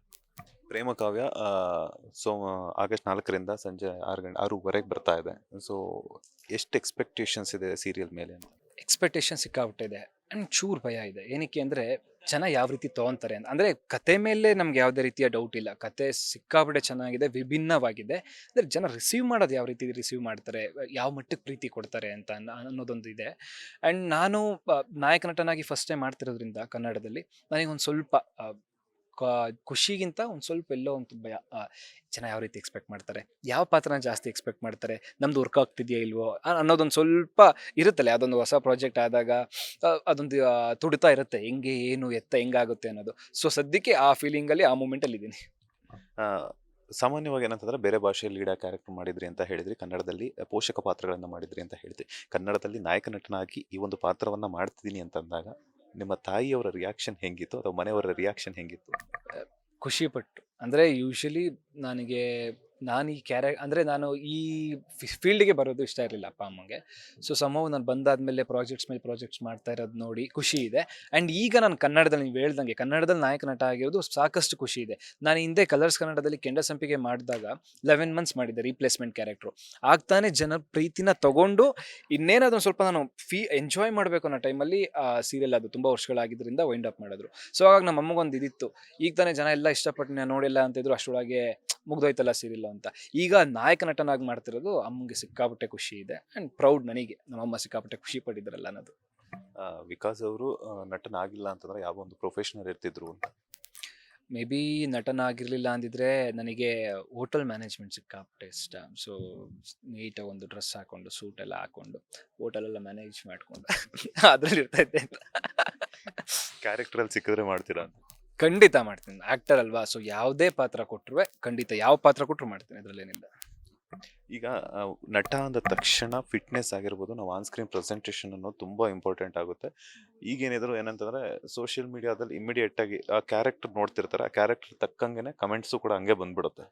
ಪ್ರೇಮ ಕಾವ್ಯ ಆಗಸ್ಟ್ 4ರಿಂದ ಸಂಜೆ 6:30 ಬರ್ತಾ ಇದೆ. ಸೊ ಎಷ್ಟು ಎಕ್ಸ್ಪೆಕ್ಟೇಷನ್ಸ್ ಇದೆ ಸೀರಿಯಲ್ ಮೇಲೆ ಅಂತ? ಎಕ್ಸ್ಪೆಕ್ಟೇಷನ್ ಸಿಕ್ಕಾಬಿಟ್ಟಿದೆ ಆ್ಯಂಡ್ ಚೂರು ಭಯ ಇದೆ. ಏನಕ್ಕೆ ಅಂದರೆ ಜನ ಯಾವ ರೀತಿ ತೊಗೊತಾರೆ ಅಂತ. ಅಂದರೆ ಕತೆ ಮೇಲೆ ನಮ್ಗೆ ಯಾವುದೇ ರೀತಿಯ ಡೌಟ್ ಇಲ್ಲ, ಕತೆ ಸಿಕ್ಕಾಬಿಟ್ಟೆ ಚೆನ್ನಾಗಿದೆ, ವಿಭಿನ್ನವಾಗಿದೆ. ಅಂದರೆ ಜನ ರಿಸೀವ್ ಮಾಡೋದು ಯಾವ ರೀತಿ ರಿಸೀವ್ ಮಾಡ್ತಾರೆ, ಯಾವ ಮಟ್ಟಕ್ಕೆ ಪ್ರೀತಿ ಕೊಡ್ತಾರೆ ಅಂತ ಅನ್ನೋದೊಂದು ಇದೆ. ಆ್ಯಂಡ್ ನಾನು ನಾಯಕ ನಟನಾಗಿ ಫಸ್ಟ್ ಟೈಮ್ ಮಾಡ್ತಿರೋದ್ರಿಂದ ಕನ್ನಡದಲ್ಲಿ ನನಗೊಂದು ಸ್ವಲ್ಪ ಖುಷಿಗಿಂತ ಒಂದು ಸ್ವಲ್ಪ ಎಲ್ಲೋ ಒಂದು ಭಯ. ಜನ ಯಾವ ರೀತಿ ಎಕ್ಸ್ಪೆಕ್ಟ್ ಮಾಡ್ತಾರೆ, ಯಾವ ಪಾತ್ರನ ಜಾಸ್ತಿ ಎಕ್ಸ್ಪೆಕ್ಟ್ ಮಾಡ್ತಾರೆ, ನಮ್ದು ವರ್ಕ್ ಆಗ್ತಿದೆಯಾ ಇಲ್ವೋ ಅನ್ನೋದೊಂದು ಸ್ವಲ್ಪ ಇರುತ್ತಲ್ಲ. ಅದೊಂದು ಹೊಸ ಪ್ರಾಜೆಕ್ಟ್ ಆದಾಗ ಅದೊಂದು ತುಡಿತಾ ಇರುತ್ತೆ, ಹೆಂಗೆ ಏನು ಹೆಂಗಾಗುತ್ತೆ ಅನ್ನೋದು. ಸೊ ಸದ್ಯಕ್ಕೆ ಆ ಫೀಲಿಂಗಲ್ಲಿ, ಆ ಮೂಮೆಂಟಲ್ಲಿ ಇದ್ದೀನಿ. ಸಾಮಾನ್ಯವಾಗಿ ಏನಂತಂದ್ರೆ ಬೇರೆ ಭಾಷೆಯಲ್ಲಿ ಲೀಡ್ ಕ್ಯಾರೆಕ್ಟರ್ ಮಾಡಿದ್ರಿ ಅಂತ ಹೇಳಿದ್ರಿ, ಕನ್ನಡದಲ್ಲಿ ಪೋಷಕ ಪಾತ್ರಗಳನ್ನ ಮಾಡಿದ್ರಿ ಅಂತ ಹೇಳಿದ್ರಿ. ಕನ್ನಡದಲ್ಲಿ ನಾಯಕ ನಟನಾಗಿ ಈ ಒಂದು ಪಾತ್ರವನ್ನ ಮಾಡ್ತಿದ್ದೀನಿ ಅಂತಂದಾಗ ನಿಮ್ಮ ತಾಯಿಯವರ ರಿಯಾಕ್ಷನ್ ಹೆಂಗಿತ್ತು ಅಥವಾ ಮನೆಯವರ ರಿಯಾಕ್ಷನ್ ಹೆಂಗಿತ್ತು? ಖುಷಿಪಟ್ಟು. ಅಂದರೆ ಯೂಶಲಿ ನಾನು ಈ ಅಂದರೆ ನಾನು ಈ ಫೀಲ್ಡ್ಗೆ ಬರೋದು ಇಷ್ಟ ಇರಲಿಲ್ಲ ಅಪ್ಪ ಅಮ್ಮಂಗೆ. ಸೊ ಸಮವ್ ನಾನು ಬಂದಾದ್ಮೇಲೆ ಪ್ರಾಜೆಕ್ಟ್ಸ್ ಮೇಲೆ ಪ್ರಾಜೆಕ್ಟ್ಸ್ ಮಾಡ್ತಾ ಇರೋದು ನೋಡಿ ಖುಷಿ ಇದೆ. ಆ್ಯಂಡ್ ಈಗ ನಾನು ಕನ್ನಡದಲ್ಲಿ, ನೀವು ಹೇಳ್ದಂಗೆ ಕನ್ನಡದಲ್ಲಿ ನಾಯಕ ನಟ ಆಗಿರೋದು ಸಾಕಷ್ಟು ಖುಷಿ ಇದೆ. ನಾನು ಹಿಂದೆ ಕಲರ್ಸ್ ಕನ್ನಡದಲ್ಲಿ ಕೆಂಡಸಂಪಿಗೆ ಮಾಡಿದಾಗ 11 months ಮಾಡಿದ್ದೆ ರೀಪ್ಲೇಸ್ಮೆಂಟ್ ಕ್ಯಾರೆಕ್ಟ್ರು. ಆಗ್ತಾನೆ ಜನ ಪ್ರೀತಿನ ತಗೊಂಡು ಇನ್ನೇನಾದ್ರು ಸ್ವಲ್ಪ ನಾನು ಎಂಜಾಯ್ ಮಾಡಬೇಕು ಅನ್ನೋ ಟೈಮಲ್ಲಿ ಸೀರಿಯಲ್ ಅದು ತುಂಬ ವರ್ಷಗಳಾಗಿದ್ದರಿಂದ ವೈಂಡ್ ಅಪ್ ಮಾಡಿದ್ರು. ಸೊ ಆಗ ನಮ್ಮ ಅಮ್ಮಗೊಂದು ಇದಿತ್ತು, ಈಗ ತಾನೇ ಜನ ಎಲ್ಲ ಇಷ್ಟಪಟ್ಟು ನಾನು ನೋಡಿಲ್ಲ ಅಂತಿದ್ರು, ಅಷ್ಟೊಳಗೆ ಮುಗ್ದೋಯ್ತಲ್ಲ ಸೀರಿಯಲ್ ಅಂತ. ಈಗ ನಾಯಕ ನಟನಾಗಿ ಮಾಡ್ತಿರೋದು ಅಮ್ಮಗೆ ಸಿಕ್ಕಾಪಟ್ಟೆ ಖುಷಿ ಇದೆ ಆ್ಯಂಡ್ ಪ್ರೌಡ್ ನನಗೆ, ನಮ್ಮಮ್ಮ ಸಿಕ್ಕಾಪಟ್ಟೆ ಖುಷಿ ಪಟ್ಟಿದ್ರಲ್ಲ ಅನ್ನೋದು. ವಿಕಾಸ್ ಅವರು ನಟನಾಗಿಲ್ಲ ಅಂತಂದ್ರೆ ಯಾವ ಒಂದು ಪ್ರೊಫೆಷನಲ್ ಇರ್ತಿದ್ರು ಅಂತ? ಮೇ ಬಿ ನಟನಾಗಿರಲಿಲ್ಲ ಅಂದಿದ್ರೆ ನನಗೆ ಹೋಟೆಲ್ ಮ್ಯಾನೇಜ್ಮೆಂಟ್ ಸಿಕ್ಕಾಪಟ್ಟೆ ಇಷ್ಟ. ಸೊ ನೀಟಾಗಿ ಒಂದು ಡ್ರೆಸ್ ಹಾಕೊಂಡು, ಸೂಟ್ ಎಲ್ಲ ಹಾಕೊಂಡು ಹೋಟೆಲೆಲ್ಲ ಮ್ಯಾನೇಜ್ ಮಾಡ್ಕೊಂಡು ಅದ್ರಲ್ಲಿ ಇರ್ತೈತೆ ಅಂತ. ಕ್ಯಾರೆಕ್ಟರಲ್ಲಿ ಸಿಕ್ಕಿದ್ರೆ ಮಾಡ್ತೀರಾ ಅಂತ? ಖಂಡಿತ ಮಾಡ್ತೀನಿ, ಆ್ಯಕ್ಟರ್ ಅಲ್ವಾ. ಸೊ ಯಾವುದೇ ಪಾತ್ರ ಕೊಟ್ಟರು ಖಂಡಿತ, ಯಾವ ಪಾತ್ರ ಕೊಟ್ಟರು ಮಾಡ್ತೀನಿ, ಅದರಲ್ಲೇನಿಲ್ಲ. ಈಗ ನಟ ಅಂದ ತಕ್ಷಣ ಫಿಟ್ನೆಸ್ ಆಗಿರ್ಬೋದು, ನಾವು ಆನ್ ಸ್ಕ್ರೀನ್ ಪ್ರೆಸೆಂಟೇಷನ್ ಅನ್ನೋದು ತುಂಬಾ ಇಂಪಾರ್ಟೆಂಟ್ ಆಗುತ್ತೆ. ಈಗೇನಿದ್ರು ಏನಂತಂದ್ರೆ ಸೋಷಿಯಲ್ ಮೀಡಿಯಾದಲ್ಲಿ ಇಮಿಡಿಯೇಟ್ ಆಗಿ ಆ ಕ್ಯಾರೆಕ್ಟರ್ ನೋಡ್ತಿರ್ತಾರೆ, ಆ ಕ್ಯಾರೆಕ್ಟರ್ ತಕ್ಕಂಗೆನೆ ಕಮೆಂಟ್ಸು ಕೂಡ ಹಂಗೆ ಬಂದ್ಬಿಡುತ್ತೆ.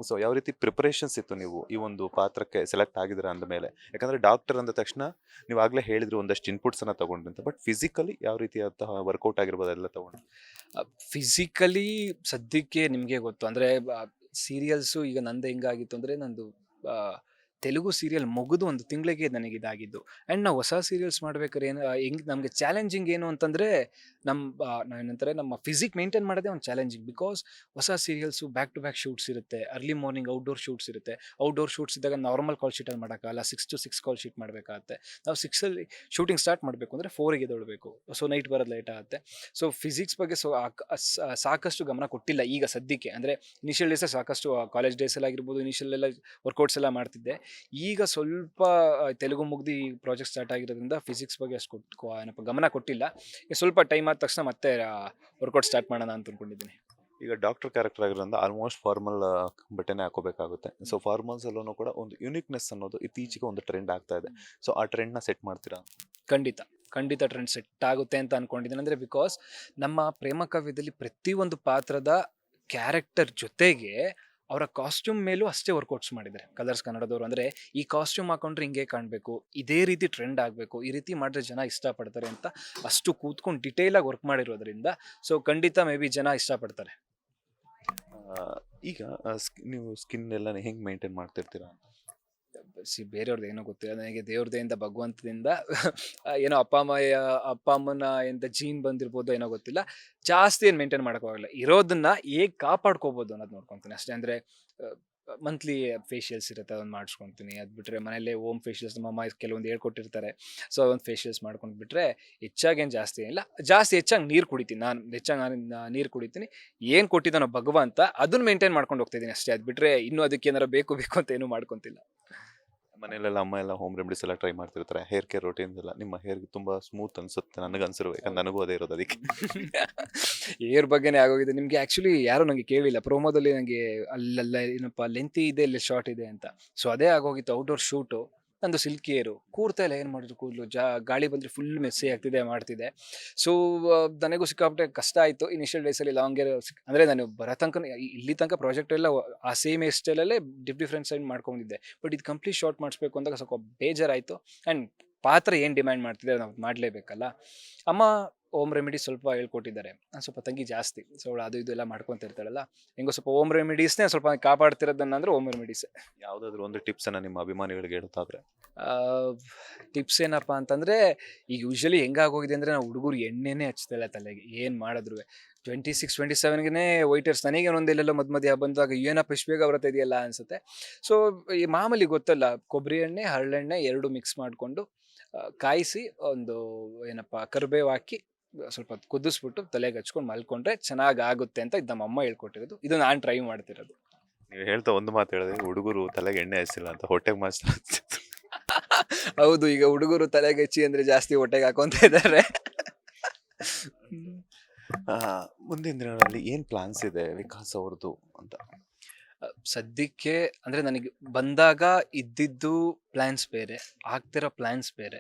ಸೊ ಯಾವ ರೀತಿ ಪ್ರಿಪರೇಷನ್ಸ್ ಇತ್ತು ನೀವು ಈ ಒಂದು ಪಾತ್ರಕ್ಕೆ ಸೆಲೆಕ್ಟ್ ಆಗಿದ್ದೀರಾ ಅಂದ ಮೇಲೆ? ಯಾಕಂದ್ರೆ ಡಾಕ್ಟರ್ ಅಂದ ತಕ್ಷಣ ನೀವು ಆಗ್ಲೇ ಹೇಳಿದ್ರು ಒಂದಷ್ಟು ಇನ್ಪುಟ್ಸ್ ಅನ್ನ ತಗೊಂಡ್ರಿ ಅಂತ, ಬಟ್ ಫಿಸಿಕಲಿ ಯಾವ ರೀತಿಯಾದಂತಹ ವರ್ಕೌಟ್ ಆಗಿರ್ಬೋದು ಎಲ್ಲ ತಗೊಂಡು? ಫಿಸಿಕಲಿ ಸದ್ಯಕ್ಕೆ ನಿಮಗೆ ಗೊತ್ತು ಅಂದರೆ ಸೀರಿಯಲ್ಸು ಈಗ ನಂದು ಹೆಂಗಾಗಿತ್ತು ಅಂದರೆ ನಂದು ಆ, ತೆಲುಗು ಸೀರಿಯಲ್ ಮುಗಿದು ಒಂದು ತಿಂಗಳಿಗೆ ನನಗೆ ಇದಾಗಿದ್ದು. ಆ್ಯಂಡ್ ನಾವು ಹೊಸ ಸೀರಿಯಲ್ಸ್ ಮಾಡ್ಬೇಕಾದ್ರೆ ಏನು ಹೆಂಗೆ ನಮಗೆ ಚಾಲೆಂಜಿಂಗ್ ಏನು ಅಂತಂದರೆ ಏನಂತಾರೆ ನಮ್ಮ ಫಿಸಿಕ್ ಮೇಂಟೈನ್ ಮಾಡೋದೇ ಒಂದು ಚಾಲೆಂಜಿಂಗ್. ಬಿಕಾಸ್ ಹೊಸ serials back to back shoots ಇರುತ್ತೆ, ಅರ್ಲಿ ಮಾರ್ನಿಂಗ್ ಔಟ್ಡೋರ್ ಶೂಟ್ಸ್ ಇರುತ್ತೆ. ಔಟ್ಡೋರ್ ಶೂಟ್ಸ್ ಇದ್ದಾಗ ನಾರ್ಮಲ್ ಕಾಲ್ ಶೀಟಲ್ಲಿ ಮಾಡೋಕ್ಕಾಗಲ್ಲ, 6 to 6 ಕಾಲ್ ಶೀಟ್ ಮಾಡಬೇಕಾಗತ್ತೆ. ನಾವು 6ಅಲ್ಲಿ ಶೂಟಿಂಗ್ ಸ್ಟಾರ್ಟ್ ಮಾಡಬೇಕು ಅಂದರೆ 4ಗೆ ಎದ್ದೇಳಬೇಕು, ಸೊ ನೈಟ್ ಬರೋದು ಲೇಟ್ ಆಗುತ್ತೆ. ಸೊ ಫಿಸಿಕ್ಸ್ ಬಗ್ಗೆ ಸಾಕಷ್ಟು ಗಮನ ಕೊಟ್ಟಿಲ್ಲ ಈಗ ಸದ್ಯಕ್ಕೆ. ಅಂದರೆ ಇನಿಷಿಯಲ್ ಡೇಸಲ್ಲಿ ಸಾಕಷ್ಟು ಕಾಲೇಜ್ ಡೇಸಲ್ಲಿ ಆಗಿರ್ಬೋದು, ಇನಿಷಿಯಲ್ ಎಲ್ಲ ವರ್ಕೌಟ್ಸ್ ಎಲ್ಲ ಮಾಡ್ತಿದ್ದೆ. ಈಗ ಸ್ವಲ್ಪ ತೆಲುಗು ಮುಗ್ದು ಈ ಪ್ರಾಜೆಕ್ಟ್ ಸ್ಟಾರ್ಟ್ ಆಗಿರೋದ್ರಿಂದ ಫಿಸಿಕ್ಸ್ ಬಗ್ಗೆ ಅಷ್ಟು ಏನಪ್ಪ ಗಮನ ಕೊಟ್ಟಿಲ್ಲ. ಈಗ ಸ್ವಲ್ಪ ಟೈಮ್ ಆದ ತಕ್ಷಣ ಮತ್ತೆ ವರ್ಕೌಟ್ ಸ್ಟಾರ್ಟ್ ಮಾಡೋಣ ಅಂತ ಅಂದ್ಕೊಂಡಿದ್ದೀನಿ. ಈಗ ಡಾಕ್ಟರ್ ಕ್ಯಾರೆಕ್ಟರ್ ಆಗಿರೋದ್ರಿಂದ ಆಲ್ಮೋಸ್ಟ್ ಫಾರ್ಮಲ್ ಬಟ್ಟೆನೇ ಹಾಕೋಬೇಕಾಗುತ್ತೆ. ಸೊ ಫಾರ್ಮಲ್ಸ್ ಅಲ್ಲೂ ಕೂಡ ಒಂದು ಯುನಿಕ್ನೆಸ್ ಅನ್ನೋದು ಇತ್ತೀಚೆಗೆ ಒಂದು ಟ್ರೆಂಡ್ ಆಗ್ತಾ ಇದೆ. ಸೊ ಆ ಟ್ರೆಂಡ್ನ ಸೆಟ್ ಮಾಡ್ತೀರಾ? ಖಂಡಿತ ಖಂಡಿತ ಟ್ರೆಂಡ್ ಸೆಟ್ ಆಗುತ್ತೆ ಅಂತ ಅನ್ಕೊಂಡಿದ್ದೀನಿ. ಅಂದರೆ ಬಿಕಾಸ್ ನಮ್ಮ ಪ್ರೇಮ ಕಾವ್ಯದಲ್ಲಿ ಪ್ರತಿಯೊಂದು ಪಾತ್ರದ ಕ್ಯಾರೆಕ್ಟರ್ ಜೊತೆಗೆ ಅವರ ಕಾಸ್ಟ್ಯೂಮ್ ಮೇಲೂ ಅಷ್ಟೇ ವರ್ಕೌಟ್ಸ್ ಮಾಡಿದ್ದಾರೆ ಕಲರ್ಸ್ ಕನ್ನಡದವರು. ಅಂದರೆ ಈ ಕಾಸ್ಟ್ಯೂಮ್ ಹಾಕೊಂಡ್ರೆ ಹಿಂಗೆ ಕಾಣಬೇಕು, ಇದೇ ರೀತಿ ಟ್ರೆಂಡ್ ಆಗಬೇಕು, ಈ ರೀತಿ ಮಾಡಿದ್ರೆ ಜನ ಇಷ್ಟಪಡ್ತಾರೆ ಅಂತ ಅಷ್ಟು ಕೂತ್ಕೊಂಡು ಡಿಟೇಲಾಗಿ ವರ್ಕ್ ಮಾಡಿರೋದ್ರಿಂದ ಸೊ ಖಂಡಿತ ಮೇ ಬಿ ಜನ ಇಷ್ಟಪಡ್ತಾರೆ. ಈಗ ನೀವು ಸ್ಕಿನ್ ಎಲ್ಲ ಹೆಂಗೆ ಮೇಂಟೈನ್ ಮಾಡ್ತಿರ್ತೀರಾ ಅಂತ? ಬೇರೆಯವ್ರದ್ದು ಏನೋ ಗೊತ್ತಿಲ್ಲ ನನಗೆ, ದೇವ್ರದಿಂದ ಭಗವಂತದಿಂದ ಏನೋ ಅಪ್ಪ ಅಮ್ಮನ ಎಂತ ಜೀನ್ ಬಂದಿರ್ಬೋದು ಏನೋ ಗೊತ್ತಿಲ್ಲ, ಜಾಸ್ತಿ ಏನು ಮೇಂಟೈನ್ ಮಾಡೋಕ್ಕಾಗಲ್ಲ. ಇರೋದನ್ನ ಹೇಗೆ ಕಾಪಾಡ್ಕೋಬೋದು ಅನ್ನೋದು ನೋಡ್ಕೊತೀನಿ ಅಷ್ಟೇ. ಅಂದರೆ ಮಂತ್ಲಿ ಫೇಶಿಯಲ್ಸ್ ಇರುತ್ತೆ, ಅದನ್ನು ಮಾಡಿಸ್ಕೊತೀನಿ. ಅದು ಬಿಟ್ಟರೆ ಮನೇಲೆ ಓಮ್ ಫೇಶಿಯಲ್ಸ್ ನಮ್ಮ ಅಮ್ಮ ಕೆಲವೊಂದು ಹೇಳ್ಕೊಟ್ಟಿರ್ತಾರೆ, ಸೊ ಒಂದು ಫೇಶಿಯಲ್ಸ್ ಮಾಡ್ಕೊಂಡು ಬಿಟ್ಟರೆ ಹೆಚ್ಚಾಗೇನು ಜಾಸ್ತಿ ಏನಿಲ್ಲ. ಹೆಚ್ಚಾಗಿ ನೀರು ಕುಡಿತೀನಿ, ನಾನು ನೀರು ಕುಡಿತೀನಿ. ಏನು ಕೊಟ್ಟಿದ್ದಾನೋ ಭಗವಂತ ಅದನ್ನು ಮೇಂಟೈನ್ ಮಾಡ್ಕೊಂಡು ಹೋಗ್ತಿದ್ದೀನಿ ಅಷ್ಟೇ. ಅದು ಬಿಟ್ಟರೆ ಇನ್ನೂ ಅದಕ್ಕೆ ಏನಾರು ಬೇಕು ಅಂತ ಏನೂ ಮಾಡ್ಕೊತಿಲ್ಲ. ಮನೆಯಲ್ಲೆಲ್ಲ ಅಮ್ಮ ಎಲ್ಲ ಹೋಮ್ ರೆಮಿಡೀಸ್ ಎಲ್ಲ ಟ್ರೈ ಮಾಡ್ತಿರ್ತಾರೆ, ಹೇರ್ ಕೇರ್ ರೋಟೀನ್ಸ್ ಎಲ್ಲ. ನಿಮ್ಮ ಹೇರ್ಗೆ ತುಂಬಾ ಸ್ಮೂತ್ ಅನ್ಸುತ್ತೆ ನನಗನ್ಸಿರ್ಬೇಕು, ಯಾಕಂದ್ರೆ ನನಗೂ ಅದೇ ಇರೋದು ಅದಕ್ಕೆ. ಏರ್ ಬಗ್ಗೆನೇ ಆಗೋಗಿದೆ. ನಿಮಗೆ ಆ್ಯಕ್ಚುಲಿ ಯಾರೂ ನನಗೆ ಕೇಳಿಲ್ಲ ಪ್ರೋಮೋದಲ್ಲಿ, ನನಗೆ ಅಲ್ಲೆಲ್ಲ ಏನಪ್ಪ ಲೆಂತಿ ಇದೆ ಇಲ್ಲ ಶಾರ್ಟ್ ಇದೆ ಅಂತ. ಸೊ ಅದೇ ಆಗೋಗಿತ್ತು ಔಟ್ಡೋರ್ ಶೂಟು. ನಂದು ಸಿಲ್ಕಿ ಏರು ಕೂರ್ತಾ ಇಲ್ಲ, ಏನು ಮಾಡಿದ್ರು ಕೂದಲು ಗಾಳಿ ಬಂದರೆ ಫುಲ್ ಮೆಸ್ಸಿ ಆಗ್ತಿದೆ ಮಾಡ್ತಿದೆ. ಸೊ ನನಗೂ ಸಿಕ್ಕಾಪಟ್ಟೆ ಕಷ್ಟ ಆಯಿತು ಇನಿಷಿಯಲ್ ಡೇಸಲ್ಲಿ ಲಾಂಗ್ ಏರ್. ಅಂದರೆ ನಾನು ಬರೋ ತನಕ ಇಲ್ಲಿ ತನಕ ಪ್ರಾಜೆಕ್ಟ್ ಎಲ್ಲ ಆ ಸೇಮ್ ಹೇರ್ ಸ್ಟೈಲಲ್ಲೇ ಡಿಫ್ರೆಂಟ್ ಸೈಡ್ ಮಾಡ್ಕೊಂಡಿದ್ದೆ. ಬಟ್ ಇದು ಕಂಪ್ಲೀಟ್ ಶಾರ್ಟ್ ಮಾಡಿಸ್ಬೇಕು ಅಂದಾಗ ಸ್ವಲ್ಪ ಬೇಜಾರಾಯಿತು. ಆ್ಯಂಡ್ ಪಾತ್ರ ಏನು ಡಿಮ್ಯಾಂಡ್ ಮಾಡ್ತಿದ್ದಾರೆ ನಾವು ಮಾಡಲೇಬೇಕಲ್ಲ. ಅಮ್ಮ ಓಮ್ ರೆಮಿಡೀಸ್ ಸ್ವಲ್ಪ ಹೇಳ್ಕೊಟ್ಟಿದ್ದಾರೆ. ಸ್ವಲ್ಪ ತಂಗಿ ಜಾಸ್ತಿ, ಸೊ ಅದು ಇದು ಎಲ್ಲ ಮಾಡ್ಕೊತ ಇರ್ತಾಳಲ್ಲ, ಹೆಂಗೋ ಸ್ವಲ್ಪ ಓಮ್ ರೆಮಿಡೀಸ್ನೇ ಸ್ವಲ್ಪ ಕಾಪಾಡ್ತಿರೋದನ್ನ ಅಂದರೆ ಓಮ್ ರೆಮಿಡೀಸ್. ಯಾವುದಾದ್ರೂ ಒಂದು ಟಿಪ್ಸ್ ಅನ್ನ ನಿಮ್ಮ ಅಭಿಮಾನಿಗಳಿಗೆ ಹೇಳೋದಾದ್ರೆ? ಟಿಪ್ಸ್ ಏನಪ್ಪ ಅಂತಂದರೆ, ಈಗ ಯೂಶ್ವಲಿ ಹೆಂಗಾಗೋಗಿದೆ ಅಂದರೆ ನಾವು ಹುಡುಗರು ಎಣ್ಣೆನೇ ಹಚ್ತಿಲ್ಲ ತಲೆಗೆ, ಏನು ಮಾಡಿದ್ರು 26, 27ಗೆ ವೈಟರ್ಸ್. ನನಗೆ ಒಂದೆಲ್ಲೆಲ್ಲ ಮಧ್ಯ ಬಂದಾಗ ಏನಪ್ಪ ಇಷ್ಟು ಬೇಗ ಬರುತ್ತೆ ಇದೆಯಲ್ಲ ಅನಿಸುತ್ತೆ. ಸೊ ಈ ಮಾಮೂಲಿ ಗೊತ್ತಲ್ಲ, ಕೊಬ್ಬರಿ ಎಣ್ಣೆ ಹರಳೆಣ್ಣೆ ಎರಡು ಮಿಕ್ಸ್ ಮಾಡಿಕೊಂಡು ಕಾಯಿಸಿ ಒಂದು ಏನಪ್ಪ ಕರಿಬೇವು ಹಾಕಿ ಸ್ವಲ್ಪ ಕುದಿಸ್ಬಿಟ್ಟು ತಲೆಗೆ ಹಚ್ಕೊಂಡು ಮಲ್ಕೊಂಡ್ರೆ ಚೆನ್ನಾಗಿ ಆಗುತ್ತೆ ಅಂತ ಇದು ನಮ್ಮ ಅಮ್ಮ ಹೇಳ್ಕೊಟ್ಟಿರೋದು. ಇದು ನಾನು ಟ್ರೈ ಮಾಡ್ತಿರೋದು. ನೀವು ಹೇಳ್ತಾ ಒಂದು ಮಾತು ಹೇಳಿದ್ರೆ, ಹುಡುಗರು ತಲೆಗೆ ಎಣ್ಣೆ ಹಚ್ಚಿಲ್ಲ ಅಂತ ಹೊಟ್ಟೆಗೆ ಮಾತ್ರ. ಹೌದು, ಈಗ ಹುಡುಗರು ತಲೆಗೆ ಹಚ್ಚಿ ಅಂದರೆ ಜಾಸ್ತಿ ಹೊಟ್ಟೆಗೆ ಹಾಕೊಂತ ಇದ್ದಾರೆ. ಮುಂದಿನ ದಿನಗಳಲ್ಲಿ ಏನು ಪ್ಲಾನ್ಸ್ ಇದೆ ವಿಕಾಸ್ ಅವ್ರದ್ದು ಅಂತ? ಸದ್ಯಕ್ಕೆ ಅಂದರೆ ನನಗೆ ಬಂದಾಗ ಇದ್ದಿದ್ದು ಪ್ಲ್ಯಾನ್ಸ್ ಬೇರೆ, ಆಗ್ತಿರೋ ಪ್ಲ್ಯಾನ್ಸ್ ಬೇರೆ.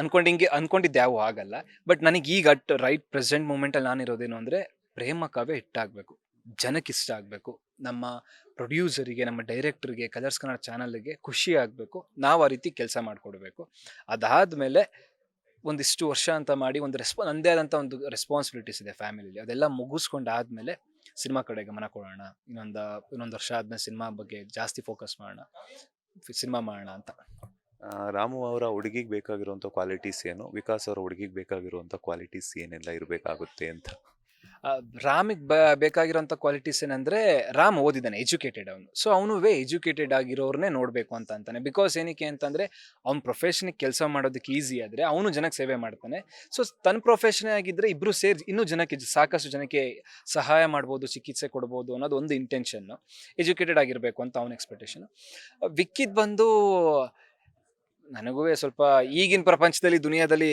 ಅನ್ಕೊಂಡಿದ್ದು ಯಾವ ಆಗಲ್ಲ. ಬಟ್ ನನಗೆ ಈಗ ರೈಟ್ ಪ್ರೆಸೆಂಟ್ ಮೂಮೆಂಟಲ್ಲಿ ನಾನಿರೋದೇನು ಅಂದರೆ, ಪ್ರೇಮ ಕಾವ್ಯ ಹಿಟ್ಟಾಗಬೇಕು, ಜನಕ್ಕೆ ಇಷ್ಟ ಆಗಬೇಕು, ನಮ್ಮ ಪ್ರೊಡ್ಯೂಸರಿಗೆ, ನಮ್ಮ ಡೈರೆಕ್ಟ್ರಿಗೆ, ಕಲರ್ಸ್ ಕನ್ನಡ ಚಾನಲ್ಗೆ ಖುಷಿ ಆಗಬೇಕು, ನಾವು ಆ ರೀತಿ ಕೆಲಸ ಮಾಡಿಕೊಡ್ಬೇಕು. ಅದಾದಮೇಲೆ ಒಂದಿಷ್ಟು ವರ್ಷ ಅಂತ ಮಾಡಿ ಒಂದು ನನ್ನದೇ ಆದಂಥ ಒಂದು ರೆಸ್ಪಾನ್ಸಿಬಿಲಿಟೀಸ್ ಇದೆ ಫ್ಯಾಮಿಲಿಲಿ, ಅದೆಲ್ಲ ಮುಗಿಸ್ಕೊಂಡಾದ್ಮೇಲೆ ಸಿನಿಮಾ ಕಡೆ ಗಮನ ಕೊಡೋಣ. ಇನ್ನೊಂದು ವರ್ಷ ಆದ್ಮೇಲೆ ಸಿನಿಮಾ ಬಗ್ಗೆ ಜಾಸ್ತಿ ಫೋಕಸ್ ಮಾಡೋಣ, ಸಿನಿಮಾ ಮಾಡೋಣ ಅಂತ. ರಾಮು ಅವರ ಹುಡುಗಿಗೆ ಬೇಕಾಗಿರುವಂಥ ಕ್ವಾಲಿಟೀಸ್ ಏನು, ವಿಕಾಸ್ ಅವರ ಹುಡುಗಿಗೆ ಬೇಕಾಗಿರುವಂಥ ಕ್ವಾಲಿಟೀಸ್ ಏನೆಲ್ಲ ಇರಬೇಕಾಗುತ್ತೆ ಅಂತ? ರಾಮಿಗೆ ಬೇಕಾಗಿರೋಂಥ ಕ್ವಾಲಿಟೀಸ್ ಏನಂದರೆ, ರಾಮ್ ಓದಿದ್ದಾನೆ, ಎಜುಕೇಟೆಡ್ ಅವನು. ಸೊ ಅವನು ಎಜುಕೇಟೆಡ್ ಆಗಿರೋರನ್ನೇ ನೋಡಬೇಕು ಅಂತ ಅಂತಾನೆ. ಬಿಕಾಸ್ ಏನಕ್ಕೆ ಅಂತಂದರೆ, ಅವ್ನ ಪ್ರೊಫೆಷನಿಗೆ ಕೆಲಸ ಮಾಡೋದಕ್ಕೆ ಈಸಿ ಆದರೆ ಅವನು ಜನಕ್ಕೆ ಸೇವೆ ಮಾಡ್ತಾನೆ. ಸೊ ತನ್ನ ಪ್ರೊಫೆಷನೇ ಆಗಿದ್ದರೆ ಇಬ್ಬರು ಸೇರಿ ಇನ್ನೂ ಜನಕ್ಕೆ ಸಾಕಷ್ಟು ಜನಕ್ಕೆ ಸಹಾಯ ಮಾಡ್ಬೋದು, ಚಿಕಿತ್ಸೆ ಕೊಡ್ಬೋದು ಅನ್ನೋದು ಒಂದು ಇಂಟೆನ್ಷನ್ನು. ಎಜುಕೇಟೆಡ್ ಆಗಿರಬೇಕು ಅಂತ ಅವನ ಎಕ್ಸ್ಪೆಕ್ಟೇಷನು. ವಿಕ್ಕಿದ್ ಬಂದು ನನಗೂ ಸ್ವಲ್ಪ ಈಗಿನ ಪ್ರಪಂಚದಲ್ಲಿ ದುನಿಯಾದಲ್ಲಿ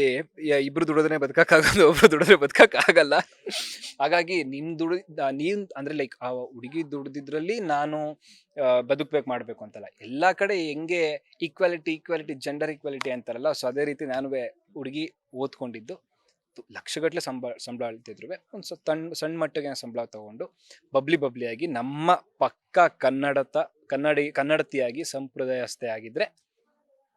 ಇಬ್ರು ದುಡಿದ್ರೆ ಬದುಕಕ್ಕಾಗೋದು, ಒಬ್ರು ದುಡಿದ್ರೆ ಬದುಕಕ್ಕಾಗಲ್ಲ. ಹಾಗಾಗಿ ನೀನ್ ಅಂದ್ರೆ ಲೈಕ್ ಆ ಹುಡುಗಿ ದುಡ್ದಿದ್ರಲ್ಲಿ ನಾನು ಬದುಕ್ಬೇಕು ಮಾಡ್ಬೇಕು ಅಂತಲ್ಲ, ಎಲ್ಲಾ ಕಡೆ ಹೆಂಗೆ ಈಕ್ವಾಲಿಟಿ ಜೆಂಡರ್ ಈಕ್ವಾಲಿಟಿ ಅಂತಾರಲ್ಲ, ಸೊ ಅದೇ ರೀತಿ ನಾನು ಹುಡುಗಿ ಓದ್ಕೊಂಡಿದ್ದು ಲಕ್ಷಗಟ್ಲೆ ಸಂಬಳ ಅಳ್ತಿದ್ರು ಒಂದು ಸಣ್ಣ ಮಟ್ಟಿಗೆ ಸಂಬಳ ತಗೊಂಡು ಬಬ್ಲಿಯಾಗಿ ನಮ್ಮ ಪಕ್ಕ ಕನ್ನಡತಿಯಾಗಿ ಸಂಪ್ರದಾಯಸ್ಥೆ ಆಗಿದ್ರೆ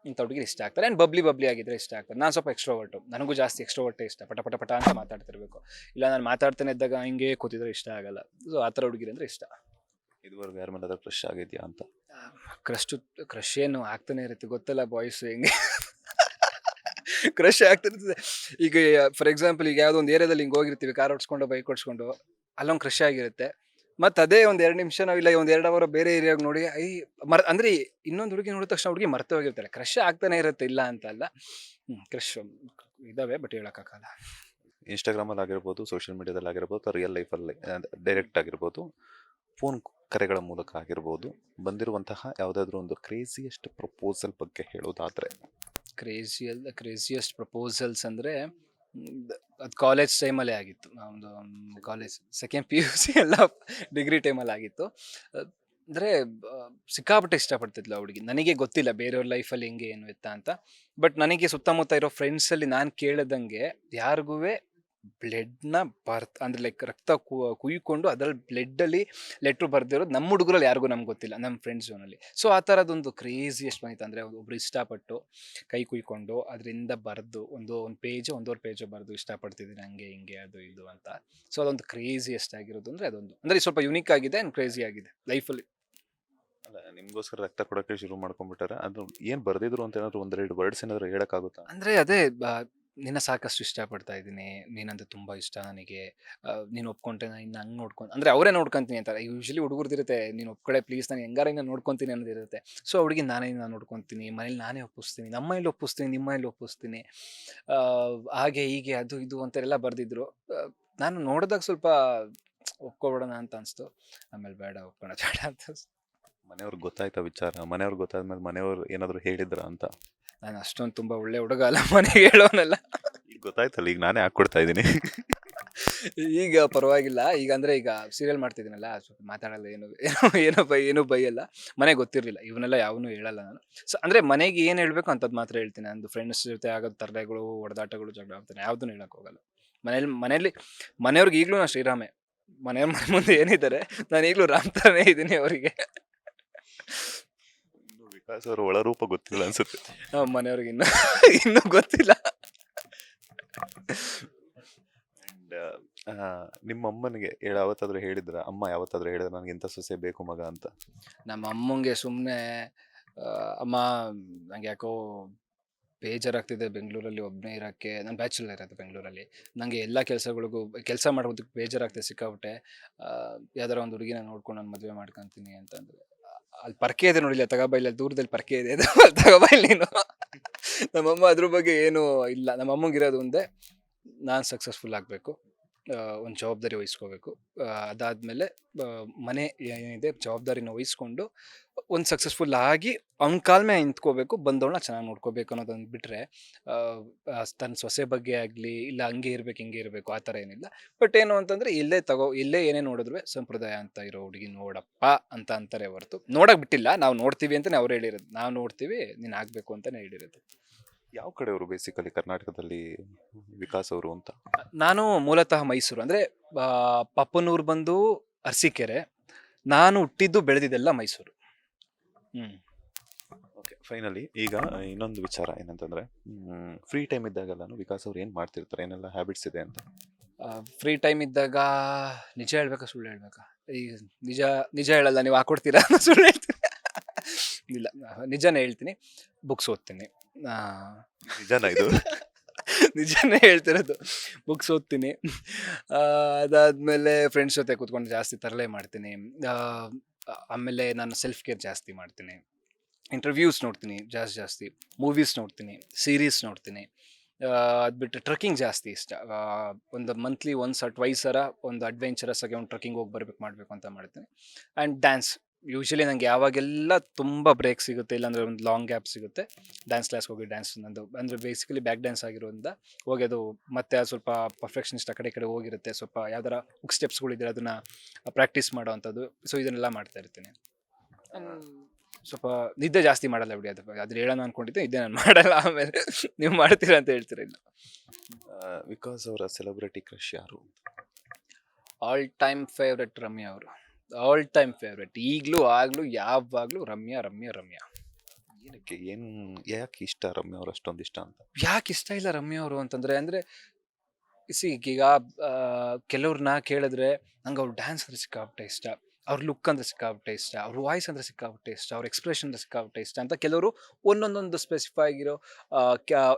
ಇಂಥ ಹುಡುಗಿರು ಇಷ್ಟ ಆಗ್ತಾರೆ. ಆ್ಯಂಡ್ ಬಬ್ಲಿ ಆಗಿದ್ರೆ ಇಷ್ಟ ಆಗ್ತಾರೆ. ನಾನು ಸ್ವಲ್ಪ ಎಕ್ಸ್ಟ್ರೋವರ್ಟು, ನನಗೂ ಜಾಸ್ತಿ ಎಕ್ಸ್ಟ್ರೋವರ್ಟೇ ಇಷ್ಟ. ಪಟ ಅಂತ ಮಾತಾಡ್ತಿರ್ಬೇಕು. ಇಲ್ಲ ನಾನು ಮಾತಾಡ್ತಾನೆ ಇದ್ದಾಗ ಹಿಂಗೆ ಕೂತಿದ್ರೆ ಇಷ್ಟ ಆಗಲ್ಲ. ಸೊ ಆ ಥರ ಹುಡುಗಿರು ಅಂದ್ರೆ ಇಷ್ಟ. ಇದುವರೆಗೂ ಯಾರ ಮೇಲೆ ಕ್ರಶ್ ಆಗಿದೆಯಾ ಅಂತ? ಕ್ರಶ್ ಏನು ಆಗ್ತಾನೆ ಇರುತ್ತೆ, ಗೊತ್ತಲ್ಲ ಬಾಯ್ಸ್ ಹೆಂಗೆ ಕ್ರಶ್ ಆಗ್ತಿರ್ತದೆ. ಈಗ ಫಾರ್ ಎಕ್ಸಾಂಪಲ್ ಈಗ ಯಾವುದೋ ಒಂದು ಏರಿಯಾದಲ್ಲಿ ಹಿಂಗೆ ಹೋಗಿರ್ತೀವಿ, ಕಾರ್ ಓಡಿಸ್ಕೊಂಡು ಬೈಕ್ ಓಡಿಸ್ಕೊಂಡು, ಅಲ್ಲೊಂದು ಕ್ರಶ್ ಆಗಿರುತ್ತೆ. ಮತ್ತೆ ಅದೇ ಒಂದ್ 2 ನಿಮಿಷ ಇಲ್ಲ ಒಂದ್ 2 ಅವರ್ ಬೇರೆ ಏರಿಯಾಗ ನೋಡಿ ಅಂದ್ರೆ ಇನ್ನೊಂದು ಹುಡುಗಿ ನೋಡಿದ ತಕ್ಷಣ ಹುಡುಗಿ ಮರ್ತೆ ಹೋಗಿರ್ತಾರೆ. ಕ್ರಶ್ ಆಗ್ತಾನೆ ಇರುತ್ತೆ, ಇಲ್ಲ ಅಂತ ಅಲ್ಲ. ಕ್ರಶ್ ಇದಾವೆ, ಬಟ್ ಹೇಳಕ್ಕಾಗಲ್ಲ. ಇನ್ಸ್ಟಾಗ್ರಾಮಲ್ಲಿ ಆಗಿರ್ಬೋದು, ಸೋಷಿಯಲ್ ಮೀಡಿಯಾದಲ್ಲಿ ಆಗಿರ್ಬೋದು, ರಿಯಲ್ ಲೈಫಲ್ಲಿ ಡೈರೆಕ್ಟ್ ಆಗಿರ್ಬೋದು, ಫೋನ್ ಕರೆಗಳ ಮೂಲಕ ಆಗಿರ್ಬೋದು, ಬಂದಿರುವಂತಹ ಯಾವುದಾದ್ರೂ ಒಂದು ಕ್ರೇಜಿಯೆಸ್ಟ್ ಪ್ರಪೋಸಲ್ ಬಗ್ಗೆ ಹೇಳೋದಾದ್ರೆ? ಕ್ರೇಜಿಯಸ್ಟ್ ಪ್ರಪೋಸಲ್ಸ್ ಅಂದರೆ ಅದು ಕಾಲೇಜ್ ಟೈಮಲ್ಲೇ ಆಗಿತ್ತು. ನಮ್ಮದು ಕಾಲೇಜ್ ಸೆಕೆಂಡ್ PUC ಎಲ್ಲ ಡಿಗ್ರಿ ಟೈಮಲ್ಲಿ ಆಗಿತ್ತು. ಅಂದರೆ ಸಿಕ್ಕಾಪಟ್ಟೆ ಇಷ್ಟಪಡ್ತಿದ್ಲು ಹುಡುಗಿ. ನನಗೆ ಗೊತ್ತಿಲ್ಲ ಬೇರೆಯವ್ರ ಲೈಫಲ್ಲಿ ಹೆಂಗೆ ಏನು ಇತ್ತ ಅಂತ. ಬಟ್ ನನಗೆ ಸುತ್ತಮುತ್ತ ಇರೋ ಫ್ರೆಂಡ್ಸಲ್ಲಿ ನಾನು ಕೇಳಿದಂಗೆ ಯಾರಿಗೂ ಬ್ಲಡ್ನ ಅಂದ್ರೆ ಲೈಕ್ ರಕ್ತ ಕುಯ್ಕೊಂಡು ಅದ್ರಲ್ಲಿ ಬ್ಲಡ್ಡಲ್ಲಿ ಲೆಟ್ರು ಬರ್ದಿರೋದು ನಮ್ಮ ಹುಡುಗರಲ್ಲಿ ಯಾರಿಗೂ ನಮ್ಗೆ ಗೊತ್ತಿಲ್ಲ, ನಮ್ಮ ಫ್ರೆಂಡ್ಸ್ ಝೋನಲ್ಲಿ. ಸೊ ಆ ಥರದೊಂದು ಕ್ರೇಜಿಯೆಸ್ಟ್ ಬಂದಿತ್ತು. ಅಂದರೆ ಒಬ್ರು ಇಷ್ಟಪಟ್ಟು ಕೈ ಕುಯ್ಕೊಂಡು ಅದರಿಂದ ಬರೆದು ಒಂದು ಒಂದೂವರೆ ಪೇಜ್ ಬರೆದು ಇಷ್ಟಪಡ್ತಿದ್ದೀನಿ ಹಂಗೆ ಹಿಂಗೆ ಅದು ಇದು ಅಂತ. ಸೊ ಅದೊಂದು ಕ್ರೇಜಿಯೆಸ್ಟ್ ಆಗಿರೋದು ಅಂದರೆ ಅದೊಂದು. ಅಂದರೆ ಸ್ವಲ್ಪ ಯುನೀಕ್ ಆಗಿದೆ ಆ್ಯಂಡ್ ಕ್ರೇಜಿ ಆಗಿದೆ ಲೈಫಲ್ಲಿ. ಅಲ್ಲ, ನಿಮ್ಗೋಸ್ಕರ ರಕ್ತ ಕೊಡೋಕ್ಕೆ ಶುರು ಮಾಡ್ಕೊಂಡ್ಬಿಟ್ಟಾರೆ. ಅದು ಏನು ಬರ್ದಿದ್ರು ಅಂತ ಏನಾದ್ರು 1-2 ವರ್ಡ್ಸ್ ಏನಾದ್ರು ಹೇಳೋಕ್ಕಾಗುತ್ತಾ? ಅಂದರೆ ಅದೇ ನಿನ್ನ ಸಾಕಷ್ಟು ಇಷ್ಟಪಡ್ತಾ ಇದ್ದೀನಿ, ನೀನಂದ್ರೆ ತುಂಬ ಇಷ್ಟ ನನಗೆ, ನೀನು ಒಪ್ಕೊಂಡ್ರೆ ನಾನು ಇನ್ನು ಹಂಗೆ ಅಂದರೆ ಅವರೇ ನೋಡ್ಕೊತೀನಿ ಅಂತಾರೆ. ಯೂಶಲಿ ಹುಡುಗರ್ದಿರುತ್ತೆ, ನೀನು ಒಪ್ಕಡೆ ಪ್ಲೀಸ್ ನಾನು ಹೆಂಗಾರ ಹಿಂಗೆ ನೋಡ್ಕೊತೀನಿ ಅನ್ನೋದಿರುತ್ತೆ. ಸೊ ಹುಡುಗಿ ನಾನು ನೋಡ್ಕೊತೀನಿ, ಮನೇಲಿ ನಾನೇ ಒಪ್ಪಿಸ್ತೀನಿ, ನಮ್ಮ ಮನೇಲಿ ಒಪ್ಪಿಸ್ತೀನಿ, ನಿಮ್ಮ ಮನೇಲಿ ಒಪ್ಪಿಸ್ತೀನಿ, ಹಾಗೆ ಹೀಗೆ ಅದು ಇದು ಅಂತೆಲ್ಲ ಬರೆದಿದ್ರು. ನಾನು ನೋಡಿದಾಗ ಸ್ವಲ್ಪ ಒಪ್ಕೊಬಿಡೋಣ ಅಂತ ಅನಿಸ್ತು. ಆಮೇಲೆ ಬೇಡ ಒಪ್ಕೊಳ್ಳೋಣ ಬೇಡ ಅಂತ. ಮನೆಯವ್ರಿಗೆ ಗೊತ್ತಾಯ್ತಾ ವಿಚಾರ? ಮನೆಯವ್ರಿಗೆ ಗೊತ್ತಾದ್ಮೇಲೆ ಮನೆಯವ್ರು ಏನಾದ್ರು ಹೇಳಿದ್ರ ಅಂತ? ನಾನು ಅಷ್ಟೊಂದು ತುಂಬ ಒಳ್ಳೆ ಹುಡುಗ ಅಲ್ಲ, ಮನೆಗೆ ಹೇಳೋನಲ್ಲ. ಈಗ ಗೊತ್ತಾಯ್ತಲ್ಲ, ಈಗ ನಾನೇ ಹಾಕ್ಕೊಡ್ತಾ ಇದ್ದೀನಿ. ಈಗ ಪರವಾಗಿಲ್ಲ. ಈಗ ಅಂದರೆ ಈಗ ಸೀರಿಯಲ್ ಮಾಡ್ತಿದ್ದೀನಲ್ಲ, ಸ್ವಲ್ಪ ಮಾತಾಡಲ್ಲ, ಏನು ಬೈಯಲ್ಲ. ಮನೆಗೆ ಗೊತ್ತಿರಲಿಲ್ಲ, ಇವನ್ನೆಲ್ಲ ಯಾವನ್ನೂ ಹೇಳಲ್ಲ ನಾನು. ಸೊ ಅಂದರೆ ಮನೆಗೆ ಏನು ಹೇಳಬೇಕು ಅಂಥದ್ದು ಮಾತ್ರ ಹೇಳ್ತೀನಿ. ನಂದು ಫ್ರೆಂಡ್ಸ್ ಜೊತೆ ಆಗೋದು ತರಲೆಗಳು, ಹೊಡೆದಾಟಗಳು, ಜಗಳ ಆಗ್ತಾನೆ, ಯಾವುದನ್ನು ಹೇಳೋಕೆ ಹೋಗಲ್ಲ. ಮನೆಯವ್ರಿಗೆ ಈಗಲೂ ನಾನು ಶ್ರೀರಾಮೇ. ಮನೆ ಮುಂದೆ ಏನಿದ್ದಾರೆ, ನಾನು ಈಗಲೂ ರಾಮ್ ಥರನೇ ಇದ್ದೀನಿ ಅವರಿಗೆ. ವಿಕಾಸ್ ಅವ್ರ ಒಳ ರೂಪ ಗೊತ್ತಿಲ್ಲ ಅನ್ಸುತ್ತೆ. ಮನೆಯವ್ರಿಗೆ ಇನ್ನೂ ಗೊತ್ತಿಲ್ಲ. ನಿಮ್ಮ ಅಮ್ಮನಿಗೆ ಯಾವತ್ತಾದ್ರೂ ಹೇಳಿದ್ರ? ಅಮ್ಮ ಯಾವತ್ತಾದ್ರೂ ಹೇಳಿದ್ರ ನನಗೆ ಇಂಥ ಸೊಸೆ ಬೇಕು ಮಗ ಅಂತ? ನಮ್ಮ ಅಮ್ಮಂಗೆ ಸುಮ್ಮನೆ ಅಮ್ಮ ನಂಗೆ ಯಾಕೋ ಬೇಜಾರಾಗ್ತಿದೆ ಬೆಂಗಳೂರಲ್ಲಿ ಒಬ್ಬನೇ ಇರೋಕ್ಕೆ. ನಾನು ಬ್ಯಾಚುಲರ್ ಇರೋದು ಬೆಂಗಳೂರಲ್ಲಿ. ನನಗೆ ಎಲ್ಲ ಕೆಲಸ ಮಾಡೋದಕ್ಕೆ ಬೇಜಾರಾಗ್ತಿದೆ ಸಿಕ್ಕಾಬಿಟ್ಟೆ. ಯಾವ್ದಾರ ಒಂದು ಹುಡುಗಿನ ನೋಡ್ಕೊಂಡು ನಾನು ಮದುವೆ ಮಾಡ್ಕೊತೀನಿ ಅಂತಂದ್ರೆ, ಅಲ್ಲಿ ಪರ್ಕೆ ಇದೆ ನೋಡಿಲ್ಲ, ತಗೋಬೈಲಿ, ಅಲ್ಲಿ ದೂರದಲ್ಲಿ ಪರ್ಕೆ ಇದೆ, ತಗೋಬೈಲಿ ನೀನು. ನಮ್ಮಮ್ಮ ಅದ್ರ ಬಗ್ಗೆ ಏನು ಇಲ್ಲ. ನಮ್ಮಮ್ಮಂಗಿರೋದು ಒಂದೇ, ನಾನು ಸಕ್ಸಸ್ಫುಲ್ ಆಗಬೇಕು, ಒಂದು ಜವಾಬ್ದಾರಿ ವಹಿಸ್ಕೋಬೇಕು, ಅದಾದಮೇಲೆ ಮನೆ ಏನಿದೆ ಜವಾಬ್ದಾರಿನ ವಹಿಸ್ಕೊಂಡು ಒಂದು ಸಕ್ಸಸ್ಫುಲ್ ಆಗಿ ಅವ್ನ ಕಾಲ ಮೇಲೆ ನಿಂತ್ಕೋಬೇಕು, ಬಂದವಳನ್ನ ಚೆನ್ನಾಗಿ ನೋಡ್ಕೋಬೇಕು ಅನ್ನೋದೊಂದು ಬಿಟ್ಟರೆ ತನ್ನ ಸೊಸೆ ಬಗ್ಗೆ ಆಗಲಿ ಇಲ್ಲ ಹಂಗೆ ಇರಬೇಕು ಹಿಂಗೆ ಇರಬೇಕು ಆ ಥರ ಏನಿಲ್ಲ. ಬಟ್ ಏನು ಅಂತಂದರೆ ಎಲ್ಲೇ ಏನೇ ನೋಡಿದ್ರು ಸಂಪ್ರದಾಯ ಅಂತ ಇರೋ ಹುಡುಗಿ ನೋಡಪ್ಪ ಅಂತ ಅಂತಾರೆ ಹೊರತು ನೋಡೋಕೆ ಬಿಟ್ಟಿಲ್ಲ. ನಾವು ನೋಡ್ತೀವಿ ಅಂತಲೇ ಅವ್ರು ಹೇಳಿರೋದು, ನಾವು ನೋಡ್ತೀವಿ ನೀನು ಆಗಬೇಕು ಅಂತಲೇ ಹೇಳಿರೋದು. ಯಾವ ಕಡೆಯವರು ಬೇಸಿಕಲಿ ಕರ್ನಾಟಕದಲ್ಲಿ ವಿಕಾಸ್ ಅವರು ಅಂತ? ನಾನು ಮೂಲತಃ ಮೈಸೂರು, ಅಂದರೆ ಪಪ್ಪನೂರು ಬಂದು ಅರಸೀಕೆರೆ, ನಾನು ಹುಟ್ಟಿದ್ದು ಬೆಳೆದಿದ್ದೆಲ್ಲ ಮೈಸೂರು. ಓಕೆ, ಫೈನಲಿ ಈಗ ಇನ್ನೊಂದು ವಿಚಾರ ಏನಂತಂದ್ರೆ, ಫ್ರೀ ಟೈಮ್ ಇದ್ದಾಗೆಲ್ಲ ವಿಕಾಸ್ ಅವ್ರು ಏನು ಮಾಡ್ತಿರ್ತಾರೆ, ಏನೆಲ್ಲ ಹ್ಯಾಬಿಟ್ಸ್ ಇದೆ ಅಂತ? ಫ್ರೀ ಟೈಮ್ ಇದ್ದಾಗ ನಿಜ ಹೇಳ್ಬೇಕಾ ಸುಳ್ಳು ಹೇಳ್ಬೇಕಾ? ಈಗ ನಿಜ ಹೇಳಲ್ಲ, ನೀವು ಹಾಕೊಡ್ತೀರಾ? ಸುಳ್ಳು ಹೇಳ್ತೀನಿ. ಇಲ್ಲ, ನಿಜನೇ ಹೇಳ್ತೀನಿ. ಬುಕ್ಸ್ ಓದ್ತೀನಿ. ನಿಜನಾ ಇದು? ನಿಜನೇ ಹೇಳ್ತಿರೋದು. ಬುಕ್ಸ್ ಓದ್ತೀನಿ. ಅದಾದಮೇಲೆ ಫ್ರೆಂಡ್ಸ್ ಜೊತೆ ಕೂತ್ಕೊಂಡು ಜಾಸ್ತಿ ತರಲೆ ಮಾಡ್ತೀನಿ. ಆಮೇಲೆ ನಾನು ಸೆಲ್ಫ್ ಕೇರ್ ಜಾಸ್ತಿ ಮಾಡ್ತೀನಿ. ಇಂಟರ್ವ್ಯೂಸ್ ನೋಡ್ತೀನಿ ಜಾಸ್ತಿ. ಮೂವೀಸ್ ನೋಡ್ತೀನಿ, ಸೀರೀಸ್ ನೋಡ್ತೀನಿ. ಅದು ಬಿಟ್ಟು ಟ್ರೆಕ್ಕಿಂಗ್ ಜಾಸ್ತಿ ಇಷ್ಟ. ಒಂದು ಮಂತ್ಲಿ ಒನ್ಸ್ ಆರ್ ಟ್ವೈಸರ ಒಂದು ಅಡ್ವೆಂಚರಸ್ ಆಗಿ ಒಂದು ಟ್ರೆಕ್ಕಿಂಗ್ ಹೋಗಿ ಮಾಡಬೇಕು ಅಂತ ಮಾಡ್ತೀನಿ. ಆ್ಯಂಡ್ ಡ್ಯಾನ್ಸ್ ಯೂಶಲಿ ನಂಗೆ ಯಾವಾಗೆಲ್ಲ ತುಂಬ ಬ್ರೇಕ್ ಸಿಗುತ್ತೆ ಇಲ್ಲಾಂದರೆ ಒಂದು ಲಾಂಗ್ ಗ್ಯಾಪ್ ಸಿಗುತ್ತೆ ಡ್ಯಾನ್ಸ್ ಕ್ಲಾಸ್ಗೆ ಹೋಗಿ ಡ್ಯಾನ್ಸ್ ನಂದು ಅಂದರೆ ಬೇಸಿಕಲಿ ಬ್ಯಾಕ್ ಡ್ಯಾನ್ಸ್ ಆಗಿರೋದ್ರಿಂದ ಹೋಗಿ ಅದು ಮತ್ತೆ ಅದು ಸ್ವಲ್ಪ ಪರ್ಫೆಕ್ಷನಿಸ್ಟ್ ಆ ಕಡೆ ಈ ಕಡೆ ಹೋಗಿರುತ್ತೆ, ಸ್ವಲ್ಪ ಯಾವ್ದಾರ ಹುಕ್ ಸ್ಟೆಪ್ಸ್ಗಳಿದ್ರೆ ಅದನ್ನು ಪ್ರಾಕ್ಟೀಸ್ ಮಾಡೋ ಅಂಥದ್ದು. ಸೊ ಇದನ್ನೆಲ್ಲ ಮಾಡ್ತಾ ಇರ್ತೀನಿ. ಸ್ವಲ್ಪ ನಿದ್ದೆ ಜಾಸ್ತಿ ಮಾಡಲ್ಲ ಬಿಡಿ, ಅದ್ರ ಹೇಳೋಣ ಅನ್ಕೊಂಡಿದ್ದೆ, ಇದ್ದೇ ನಾನು ಮಾಡಲ್ಲ. ಆಮೇಲೆ ನೀವು ಮಾಡ್ತೀರಾ ಅಂತ ಹೇಳ್ತೀರಾ. ಇಲ್ಲ, ವಿಕಾಸ್ ಅವರ ಸೆಲೆಬ್ರಿಟಿ ಕ್ರಶ್ ಯಾರು? ಆಲ್ ಟೈಮ್ ಫೇವ್ರೆಟ್ ರಮ್ಯಾ ಅವರು, ಆಲ್ ಟೈಮ್ ಫೇವ್ರೆಟ್. ಈಗಲೂ ಆಗಲೂ ಯಾವಾಗಲೂ ರಮ್ಯಾ ರಮ್ಯಾ ರಮ್ಯಾ. ಏನಕ್ಕೆ, ಯಾಕೆ ಇಷ್ಟ ರಮ್ಯಾ ಅವ್ರು ಅಷ್ಟೊಂದು ಇಷ್ಟ ಅಂತ? ಯಾಕೆ ಇಷ್ಟ ಇಲ್ಲ ರಮ್ಯಾ ಅವರು ಅಂತಂದರೆ, ಅಂದರೆ ಈಗ ಕೆಲವ್ರನ್ನ ಕೇಳಿದ್ರೆ ನಂಗೆ ಅವ್ರು ಡ್ಯಾನ್ಸ್ ಅಂದರೆ ಸಿಕ್ಕಾಬಿಟ್ಟೆ ಇಷ್ಟ, ಅವ್ರ ಲುಕ್ ಅಂದರೆ ಸಿಕ್ಕಾಬಿಟ್ಟೆ ಇಷ್ಟ, ಅವ್ರ ವಾಯ್ಸ್ ಅಂದರೆ ಸಿಕ್ಕಾಬಿಟ್ಟೆ ಇಷ್ಟ, ಅವ್ರ ಎಕ್ಸ್ಪ್ರೆಷನ್ ಅಂದರೆ ಸಿಕ್ಕಾಬಿಟ್ಟೆ ಇಷ್ಟ ಅಂತ ಕೆಲವರು ಒಂದೊಂದೊಂದು ಸ್ಪೆಸಿಫೈ ಆಗಿರೋ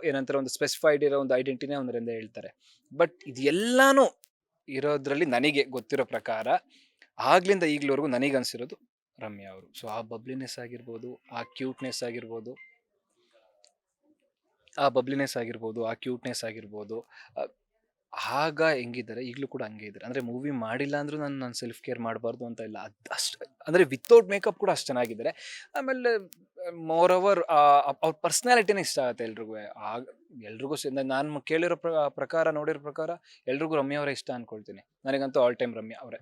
ಏನಂತಾರೆ ಒಂದು ಸ್ಪೆಸಿಫೈಡ್ ಇರೋ ಒಂದು ಐಡೆಂಟಿನೇ ಒಂದರಿಂದ ಹೇಳ್ತಾರೆ. ಬಟ್ ಇದು ಎಲ್ಲಾನು ಇರೋದ್ರಲ್ಲಿ ನನಗೆ ಗೊತ್ತಿರೋ ಪ್ರಕಾರ ಆಗ್ಲಿಂದ ಈಗ್ಲವರೆಗೂ ನನಗೆ ಅನ್ಸಿರೋದು ರಮ್ಯಾ ಅವರು. ಸೊ ಆ ಬಬ್ಲಿನೆಸ್ ಆಗಿರ್ಬೋದು, ಆ ಕ್ಯೂಟ್ನೆಸ್ ಆಗಿರ್ಬೋದು, ಆ ಕ್ಯೂಟ್ನೆಸ್ ಆಗಿರ್ಬೋದು, ಆಗ ಹೆಂಗಿದ್ದಾರೆ ಈಗಲೂ ಕೂಡ ಹಂಗೆ ಇದ್ದಾರೆ. ಅಂದರೆ ಮೂವಿ ಮಾಡಿಲ್ಲ ಅಂದರೂ ನಾನು ಸೆಲ್ಫ್ ಕೇರ್ ಮಾಡಬಾರ್ದು ಅಂತ ಇಲ್ಲ, ಅದು ಅಷ್ಟು ಅಂದರೆ ವಿತೌಟ್ ಮೇಕಪ್ ಕೂಡ ಅಷ್ಟು ಚೆನ್ನಾಗಿದ್ದಾರೆ. ಆಮೇಲೆ ಮೋರ್ ಓವರ್ ಅವ್ರ ಪರ್ಸ್ನಾಲಿಟಿನೇ ಇಷ್ಟ ಆಗುತ್ತೆ ಎಲ್ರಿಗೂ. ಎಲ್ರಿಗೂ ನಾನು ಕೇಳಿರೋ ಪ್ರಕಾರ ನೋಡಿರೋ ಪ್ರಕಾರ ಎಲ್ರಿಗೂ ರಮ್ಯಾ ಅವರೇ ಇಷ್ಟ ಅಂದ್ಕೊಳ್ತೀನಿ. ನನಗಂತೂ ಆಲ್ ಟೈಮ್ ರಮ್ಯಾ ಅವರೇ.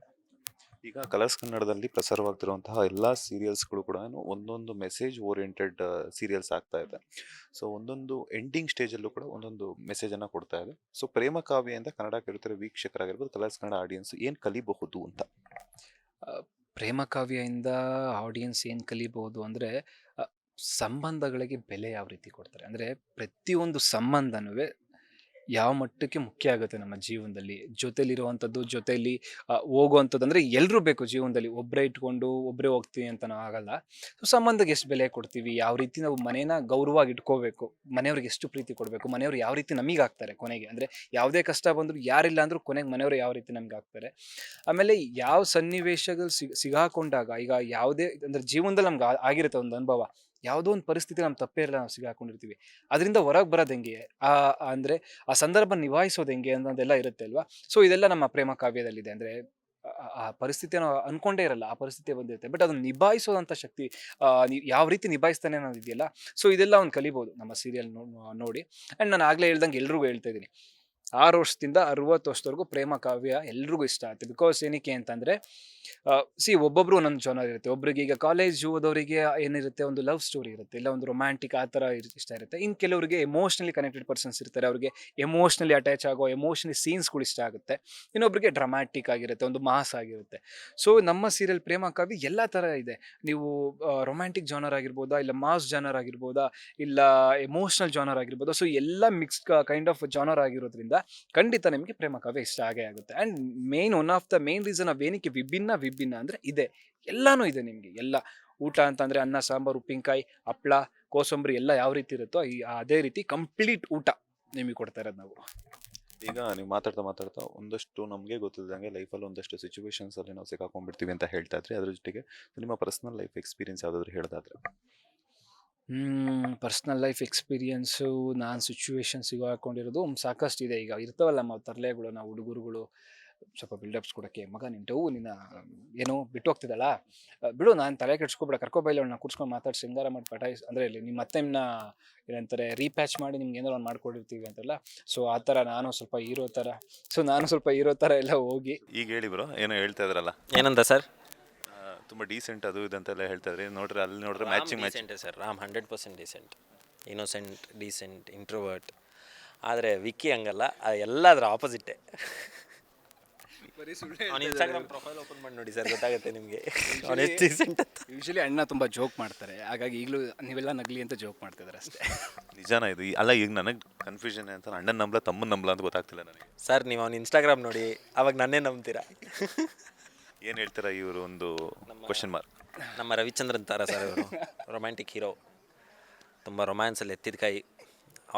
ಈಗ ಕಲರ್ಸ್ ಕನ್ನಡದಲ್ಲಿ ಪ್ರಸಾರವಾಗ್ತಿರುವಂತಹ ಎಲ್ಲ ಸೀರಿಯಲ್ಸ್ಗಳು ಕೂಡ ಒಂದೊಂದು ಮೆಸೇಜ್ ಓರಿಯೆಂಟೆಡ್ ಸೀರಿಯಲ್ಸ್ ಆಗ್ತಾ ಇದೆ. ಸೊ ಒಂದೊಂದು ಎಂಡಿಂಗ್ ಸ್ಟೇಜಲ್ಲೂ ಕೂಡ ಒಂದೊಂದು ಮೆಸೇಜನ್ನು ಕೊಡ್ತಾ ಇದೆ. ಸೊ ಪ್ರೇಮ ಕಾವ್ಯದಿಂದ ಕನ್ನಡ ಕೇಳುತ್ತಿರೋ ವೀಕ್ಷಕರಾಗಿರ್ಬೋದು, ಕಲರ್ಸ್ ಕನ್ನಡ ಆಡಿಯನ್ಸ್ ಏನು ಕಲಿಬಹುದು ಅಂತ? ಪ್ರೇಮ ಕಾವ್ಯದಿಂದ ಆಡಿಯನ್ಸ್ ಏನು ಕಲಿಬಹುದು ಅಂದರೆ, ಸಂಬಂಧಗಳಿಗೆ ಬೆಲೆ ಯಾವ ರೀತಿ ಕೊಡ್ತಾರೆ, ಅಂದರೆ ಪ್ರತಿಯೊಂದು ಸಂಬಂಧನೂ ಯಾವ ಮಟ್ಟಕ್ಕೆ ಮುಖ್ಯ ಆಗುತ್ತೆ ನಮ್ಮ ಜೀವನದಲ್ಲಿ. ಜೊತೆಲಿರುವಂಥದ್ದು, ಜೊತೆಯಲ್ಲಿ ಹೋಗುವಂಥದ್ದು, ಅಂದರೆ ಎಲ್ಲರೂ ಬೇಕು ಜೀವನದಲ್ಲಿ. ಒಬ್ಬರೇ ಇಟ್ಕೊಂಡು ಒಬ್ಬರೇ ಹೋಗ್ತೀವಿ ಅಂತ ನಾವು ಆಗಲ್ಲ. ಸೊ ಸಂಬಂಧಕ್ಕೆ ಎಷ್ಟು ಬೆಲೆ ಕೊಡ್ತೀವಿ, ಯಾವ ರೀತಿ ನಾವು ಮನೇನ ಗೌರವವಾಗಿ ಇಟ್ಕೋಬೇಕು, ಮನೆಯವ್ರಿಗೆ ಎಷ್ಟು ಪ್ರೀತಿ ಕೊಡಬೇಕು, ಮನೆಯವ್ರು ಯಾವ ರೀತಿ ನಮಗೆ ಆಗ್ತಾರೆ ಕೊನೆಗೆ, ಅಂದರೆ ಯಾವುದೇ ಕಷ್ಟ ಬಂದರೂ ಯಾರಿಲ್ಲ ಅಂದರೂ ಕೊನೆಗೆ ಮನೆಯವರು ಯಾವ ರೀತಿ ನಮ್ಗೆ ಆಗ್ತಾರೆ. ಆಮೇಲೆ ಯಾವ ಸನ್ನಿವೇಶಗಳು ಸಿಗಾಕೊಂಡಾಗ, ಈಗ ಯಾವುದೇ ಅಂದರೆ ಜೀವನದಲ್ಲಿ ನಮ್ಗೆ ಆಗಿರುತ್ತೆ ಒಂದು ಅನುಭವ, ಯಾವುದೋ ಒಂದು ಪರಿಸ್ಥಿತಿ ನಮ್ಮ ತಪ್ಪೇ ಇರಲ್ಲ, ನಾವು ಸಿಗಾಕೊಂಡಿರ್ತೀವಿ, ಅದರಿಂದ ಹೊರಗೆ ಬರೋದು ಹೆಂಗೆ, ಅಂದರೆ ಆ ಸಂದರ್ಭ ನಿಭಾಯಿಸೋದು ಹೆಂಗೆ ಅನ್ನೋದೆಲ್ಲ ಇರುತ್ತೆ ಅಲ್ವಾ. ಸೊ ಇದೆಲ್ಲ ನಮ್ಮ ಪ್ರೇಮ ಕಾವ್ಯದಲ್ಲಿದೆ. ಅಂದರೆ ಆ ಪರಿಸ್ಥಿತಿಯನ್ನು ಅನ್ಕೊಂಡೇ ಇರಲ್ಲ, ಆ ಪರಿಸ್ಥಿತಿ ಬಂದಿರುತ್ತೆ, ಬಟ್ ಅದನ್ನು ನಿಭಾಯಿಸೋದಂಥ ಶಕ್ತಿ ಯಾವ ರೀತಿ ನಿಭಾಯಿಸ್ತಾನೆ ಅನ್ನೋದು ಇದೆಯಲ್ಲ. ಸೊ ಇದೆಲ್ಲ ಒಂದು ಕಲಿಬೋದು ನಮ್ಮ ಸೀರಿಯಲ್ ನೋಡಿ. ಆ್ಯಂಡ್ ನಾನು ಆಗಲೇ ಹೇಳ್ದಂಗೆ ಎಲ್ರಿಗೂ ಹೇಳ್ತಾ ಇದ್ದೀನಿ, 6 ವರ್ಷದಿಂದ 60 ವರ್ಷದವರೆಗೂ ಪ್ರೇಮ ಕಾವ್ಯ ಎಲ್ರಿಗೂ ಇಷ್ಟ ಆಗುತ್ತೆ. ಬಿಕಾಸ್ ಏನಕ್ಕೆ ಅಂತಂದರೆ, ಒಬ್ಬೊಬ್ರು ಒಂದೊಂದು ಜಾನರ್ ಇರುತ್ತೆ. ಒಬ್ರಿಗೆ ಈಗ ಕಾಲೇಜ್ ಓದೋರಿಗೆ ಏನಿರುತ್ತೆ, ಒಂದು ಲವ್ ಸ್ಟೋರಿ ಇರುತ್ತೆ, ಇಲ್ಲ ಒಂದು ರೊಮ್ಯಾಂಟಿಕ್ ಆ ಥರ ಇಷ್ಟ ಇರುತ್ತೆ. ಇನ್ನು ಕೆಲವರಿಗೆ ಎಮೋಷ್ನಲಿ ಕನೆಕ್ಟೆಡ್ ಪರ್ಸನ್ಸ್ ಇರ್ತಾರೆ, ಅವ್ರಿಗೆ ಎಮೋಷ್ನಲಿ ಅಟ್ಯಾಚ್ ಆಗೋ ಎಮೋಷ್ನಲಿ ಸೀನ್ಸ್ಗಳು ಇಷ್ಟ ಆಗುತ್ತೆ. ಇನ್ನೊಬ್ರಿಗೆ ಡ್ರಾಮ್ಯಾಟಿಕ್ ಆಗಿರುತ್ತೆ, ಒಂದು ಮಾಸ್ ಆಗಿರುತ್ತೆ. ಸೊ ನಮ್ಮ ಸೀರಿಯಲ್ ಪ್ರೇಮ ಕಾವ್ಯ ಎಲ್ಲ ಥರ ಇದೆ. ನೀವು ರೊಮ್ಯಾಂಟಿಕ್ ಜಾನರ್ ಆಗಿರ್ಬೋದಾ, ಇಲ್ಲ ಮಾಸ್ ಜಾನರ್ ಆಗಿರ್ಬೋದಾ, ಇಲ್ಲ ಎಮೋಷ್ನಲ್ ಜಾನರ್ ಆಗಿರ್ಬೋದಾ. ಸೊ ಎಲ್ಲ ಮಿಕ್ಸ್ಡ್ ಕೈಂಡ್ ಆಫ್ ಜಾನರ್ ಆಗಿರೋದ್ರಿಂದ ಖಂಡಿತ ನಿಮಗೆ ಪ್ರೇಮ ಕಾವ್ಯ ಇಷ್ಟ ಆಗೇ ಆಗುತ್ತೆ. And one of the main reason ಅವೇನಕ್ಕೆ ವಿಭಿನ್ನ ಅಂದರೆ ಇದೆ, ಎಲ್ಲಾನು ಇದೆ ನಿಮಗೆ. ಎಲ್ಲ ಊಟ ಅಂತಂದರೆ ಅನ್ನ, ಸಾಂಬಾರು, ಉಪ್ಪಿನಕಾಯಿ, ಹಪ್ಪಳ, ಕೋಸಂಬರಿ ಎಲ್ಲ ಯಾವ ರೀತಿ ಇರುತ್ತೋ ಅದೇ ರೀತಿ ಕಂಪ್ಲೀಟ್ ಊಟ ನಿಮಗೆ ಕೊಡ್ತಾ ಇರೋದು ನಾವು. ಈಗ ನೀವು ಮಾತಾಡ್ತಾ ಒಂದಷ್ಟು ನಮಗೆ ಗೊತ್ತಿದ್ದಂಗೆ ಲೈಫಲ್ಲಿ ಒಂದಷ್ಟು ಸಿಚುವೇಶನ್ಸಲ್ಲಿ ನಾವು ಸಿಕ್ಕಾಕೊಂಡ್ಬಿಡ್ತೀವಿ ಅಂತ ಹೇಳ್ತಾ ಇದ್ರಿ. ಅದ್ರ ಜೊತೆಗೆ ನಿಮ್ಮ ಪರ್ಸನಲ್ ಲೈಫ್ ಎಕ್ಸ್ಪೀರಿಯನ್ಸ್ ಯಾವುದಾದ್ರು ಹೇಳೋದಾದ್ರೆ? ಪರ್ಸ್ನಲ್ ಲೈಫ್ ಎಕ್ಸ್ಪೀರಿಯನ್ಸು, ನಾನು ಸಿಚುವೇಶನ್ ಸಿಗಾಕೊಂಡಿರೋದು ಸಾಕಷ್ಟು ಇದೆ. ಈಗ ಇರ್ತಾವಲ್ಲ ನಮ್ಮ ತರಲೆಗಳು, ನಾವು ಹುಡುಗರುಗಳು ಸ್ವಲ್ಪ ಬಿಲ್ಡಪ್ಸ್ ಕೊಡೋಕ್ಕೆ, ಮಗ ನಿನ್ನ ಏನೋ ಬಿಟ್ಟು ಹೋಗ್ತಿದ್ದಲ್ಲ, ಬಿಡು, ನಾನು ತಲೆ ಕೆಡ್ಸ್ಕೊಬೇಡ, ಕರ್ಕೊಬೈಲ ಅವ್ಳನ್ನ ಕೂರ್ಸ್ಕೊಂಡು ಮಾತಾಡಿ ಶೃಂಗಾರ ಮಾಡಿ ಪಟಾಯಿಸಿ, ಅಂದರೆ ಇಲ್ಲಿ ನಿಮ್ಮ ಮತ್ತೆ ಏನಂತಾರೆ ರೀಪ್ಯಾಚ್ ಮಾಡಿ ನಿಮ್ಗೆ ಏನಾರು ಒಂದು ಮಾಡ್ಕೊಂಡಿರ್ತೀವಿ ಅಂತಲ್ಲ. ಸೊ ಆ ಥರ ನಾನು ಸ್ವಲ್ಪ ಹೀರೋ ಥರ ಎಲ್ಲ ಹೋಗಿ. ಈಗ ಹೇಳಿ ಬ್ರೋ, ಏನೋ ಹೇಳ್ತಾ ಇದ್ರಲ್ಲ, ಏನಂತ ಸರ್? ತುಂಬ ಡೀಸೆಂಟ್ ಅದು ಇದಂತೆಲ್ಲ ಹೇಳ್ತಾ ಇದ್ರಿ. ನೋಡ್ರಿ ಅಲ್ಲಿ ನೋಡ್ರೆ matching sir, Ram 100% decent, innocent, decent, introvert. ಆದರೆ ವಿಕ್ಕಿ ಹಂಗಲ್ಲ, ಎಲ್ಲದರ ಆಪೋಸಿಟ್ಟೆ. ಅವ್ನು ಇನ್ಸ್ಟಾಗ್ರಾಮ್ ಪ್ರೊಫೈಲ್ ಓಪನ್ ಮಾಡಿ ನೋಡಿ ಸರ್, ಗೊತ್ತಾಗುತ್ತೆ ನಿಮಗೆ ಅವ್ನು ಎಷ್ಟು ಡೀಸೆಂಟ್ ಅಂತ. ಯೂಶಲಿ ಅಣ್ಣ ತುಂಬ ಜೋಕ್ ಮಾಡ್ತಾರೆ, ಹಾಗಾಗಿ ಈಗಲೂ ನೀವೆಲ್ಲ ನಗಲಿ ಅಂತ ಜೋಕ್ ಮಾಡ್ತಿದ್ದಾರೆ ಅಷ್ಟೇ. ನಿಜಾನ ಇದು? ಅಲ್ಲ, ಈಗ ನನಗೆ ಕನ್ಫ್ಯೂಷನ್ ಅಂತ, ಅಣ್ಣನ ನಂಬಲ ತಮ್ಮನ ನಂಬಲ ಅಂತ ಗೊತ್ತಾಗ್ತಿಲ್ಲ ನನಗೆ. ಸರ್ ನೀವು ಅವ್ನು ಇನ್ಸ್ಟಾಗ್ರಾಮ್ ನೋಡಿ, ಅವಾಗ ನನ್ನೇ ನಂಬ್ತೀರಾ. ಏನು ಹೇಳ್ತೀರಾ ಇವರು? ಒಂದು ಕ್ವಶನ್ ಮಾರ್ಕ್. ನಮ್ಮ ರವಿಚಂದ್ರನ್ ತಾರ ಸರ್ ಇವರು, ರೊಮ್ಯಾಂಟಿಕ್ ಹೀರೋ, ತುಂಬ ರೊಮ್ಯಾನ್ಸಲ್ಲಿ ಎತ್ತಿದ ಕೈ,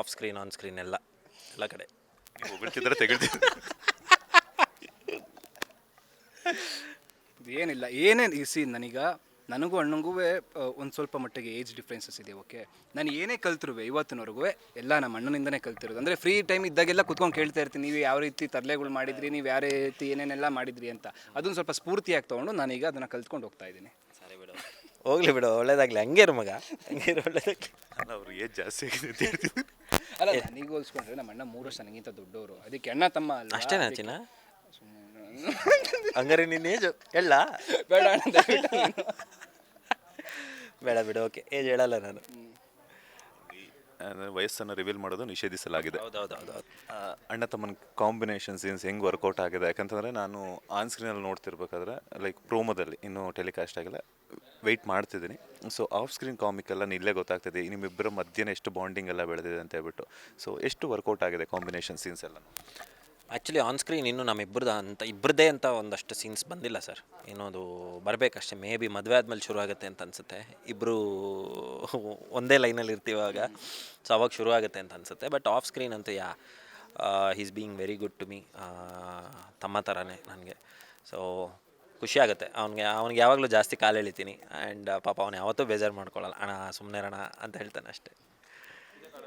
ಆಫ್ ಸ್ಕ್ರೀನ್ ಆನ್ ಸ್ಕ್ರೀನ್ ಎಲ್ಲ ಕಡೆ ಹೊಗಳ್ತಿದ್ರೆ ತೆಗಿಳ್ತಿದ್ರೆ. ಏನಿಲ್ಲ, ನನಗೂ ಅಣ್ಣಂಗೂ ಒಂದು ಸ್ವಲ್ಪ ಮಟ್ಟಿಗೆ ಏಜ್ ಡಿಫ್ರೆನ್ಸಸ್ ಇದೆ. ಓಕೆ, ನಾನು ಏನೇ ಕಲ್ತಿರುವೆ ಇವತ್ತಿನವರೆಗೂ ಎಲ್ಲ ನಮ್ಮ ಅಣ್ಣನಿಂದನೇ ಕಲ್ತಿರೋದು. ಅಂದರೆ ಫ್ರೀ ಟೈಮ್ ಇದ್ದಾಗೆಲ್ಲ ಕುತ್ಕೊಂಡು ಕೇಳ್ತಾ ಇರ್ತೀನಿ, ನೀವು ಯಾವ ರೀತಿ ತರಲೆಗಳು ಮಾಡಿದ್ರಿ, ನೀವು ಯಾವ ರೀತಿ ಏನೇನೆಲ್ಲ ಮಾಡಿದ್ರಿ ಅಂತ. ಅದನ್ನು ಸ್ವಲ್ಪ ಸ್ಫೂರ್ತಿಯಾಗಿ ತೊಗೊಂಡು ನಾನೀಗ ಅದನ್ನು ಕಲ್ತ್ಕೊಂಡು ಹೋಗ್ತಾ ಇದ್ದೀನಿ. ಸರಿ ಬಿಡು. ಹೋಗ್ಲಿ ಬಿಡು, ಒಳ್ಳೇದಾಗಲಿ, ಹಂಗೆ ಇರು ಮಗ, ಹಂಗೆ ಇರು, ಒಳ್ಳೇದಾಗಲಿ. ಅಲ್ಲ ಅವ್ರು ಏಜ್ ಜಾಸ್ತಿ ಆಗಿದೆ ಅಂತ ಹೇಳ್ತಿದ್ರು. ಅಲ್ಲ ನನಗೆ ಹೋಲಿಸ್ಕೊಂಡ್ರೆ ನಮ್ಮ ಅಣ್ಣ 3 ವರ್ಷ ನನಗಿಂತ ದೊಡ್ಡವರು, ಅದಕ್ಕೆ ಅಣ್ಣ ತಮ್ಮ ಅಲ್ವಾ. ಅಷ್ಟೇನಾ ಚಿನ್ನ? ಹಂಗಾರೆ ನಿನ್ನ ಏಜು ಹೇಳ? ಬೇಡ ಅಣ್ಣ, ದಯವಿಟ್ಟು ನೀನು. ಬೇಡ ಬಿಡು, ಓಕೆ, ಏಜ್ ಹೇಳಲ್ಲ ನಾನು. ಅಂದ್ರೆ ವಯಸ್ಸನ್ನು ರಿವೀಲ್ ಮಾಡೋದು ನಿಷೇಧಿಸಲಾಗಿದೆ. ಹೌದೌದು. ಅಣ್ಣ ತಮ್ಮನ ಕಾಂಬಿನೇಷನ್ ಸೀನ್ಸ್ ಹೆಂಗೆ ವರ್ಕೌಟ್ ಆಗಿದೆ, ಯಾಕಂತಂದರೆ ನಾನು ಆನ್ ಸ್ಕ್ರೀನಲ್ಲಿ ನೋಡ್ತಿರ್ಬೇಕಾದ್ರೆ ಲೈಕ್ ಪ್ರೋಮೋದಲ್ಲಿ ಇನ್ನೂ ಟೆಲಿಕಾಸ್ಟ್ ಆಗಿಲ್ಲ, ವೆಯ್ಟ್ ಮಾಡ್ತಿದ್ದೀನಿ. ಸೊ ಆಫ್ ಸ್ಕ್ರೀನ್ ಕಾಮಿಕ್ ಎಲ್ಲ ಇಲ್ಲೇ ಗೊತ್ತಾಗ್ತಿದೆ ನಿಮ್ಮಿಬ್ಬರ ಮಧ್ಯೆ ಎಷ್ಟು ಬಾಂಡಿಂಗ್ ಎಲ್ಲ ಬೆಳೆದಿದೆ ಅಂತ ಹೇಳ್ಬಿಟ್ಟು. ಸೊ ಎಷ್ಟು ವರ್ಕೌಟ್ ಆಗಿದೆ ಕಾಂಬಿನೇಷನ್ ಸೀನ್ಸ್ ಎಲ್ಲ? ಆ್ಯಕ್ಚುಲಿ ಆನ್ ಸ್ಕ್ರೀನ್ ಇನ್ನೂ ಇಬ್ಬರದೇ ಅಂತ ಒಂದಷ್ಟು ಸೀನ್ಸ್ ಬಂದಿಲ್ಲ ಸರ್, ಇನ್ನೊಂದು ಬರಬೇಕಷ್ಟೇ. ಮೇ ಬಿ ಮದುವೆ ಆದಮೇಲೆ ಶುರು ಆಗುತ್ತೆ ಅಂತ ಅನಿಸುತ್ತೆ. ಇಬ್ಬರು ಒಂದೇ ಲೈನಲ್ಲಿ ಇರ್ತೀವಾಗ, ಸೊ ಅವಾಗ ಶುರು ಆಗುತ್ತೆ ಅಂತ ಅನಿಸುತ್ತೆ. ಬಟ್ ಆಫ್ ಸ್ಕ್ರೀನ್ ಅಂತೂ he's being very good to me, ತಮ್ಮ ಥರನೇ ನನಗೆ. ಸೊ ಖುಷಿ ಆಗುತ್ತೆ. ಅವ್ನಿಗೆ ಯಾವಾಗಲೂ ಜಾಸ್ತಿ ಕಾಲು ಎಳಿತೀನಿ, ಆ್ಯಂಡ್ ಪಾಪ ಅವ್ನು ಯಾವತ್ತೂ ಬೇಜಾರು ಮಾಡ್ಕೊಳ್ಳಲ್ಲ. ಅಣ್ಣ ಸುಮ್ಮನೆ ಅಣ್ಣ ಅಂತ ಹೇಳ್ತಾನೆ ಅಷ್ಟೇ.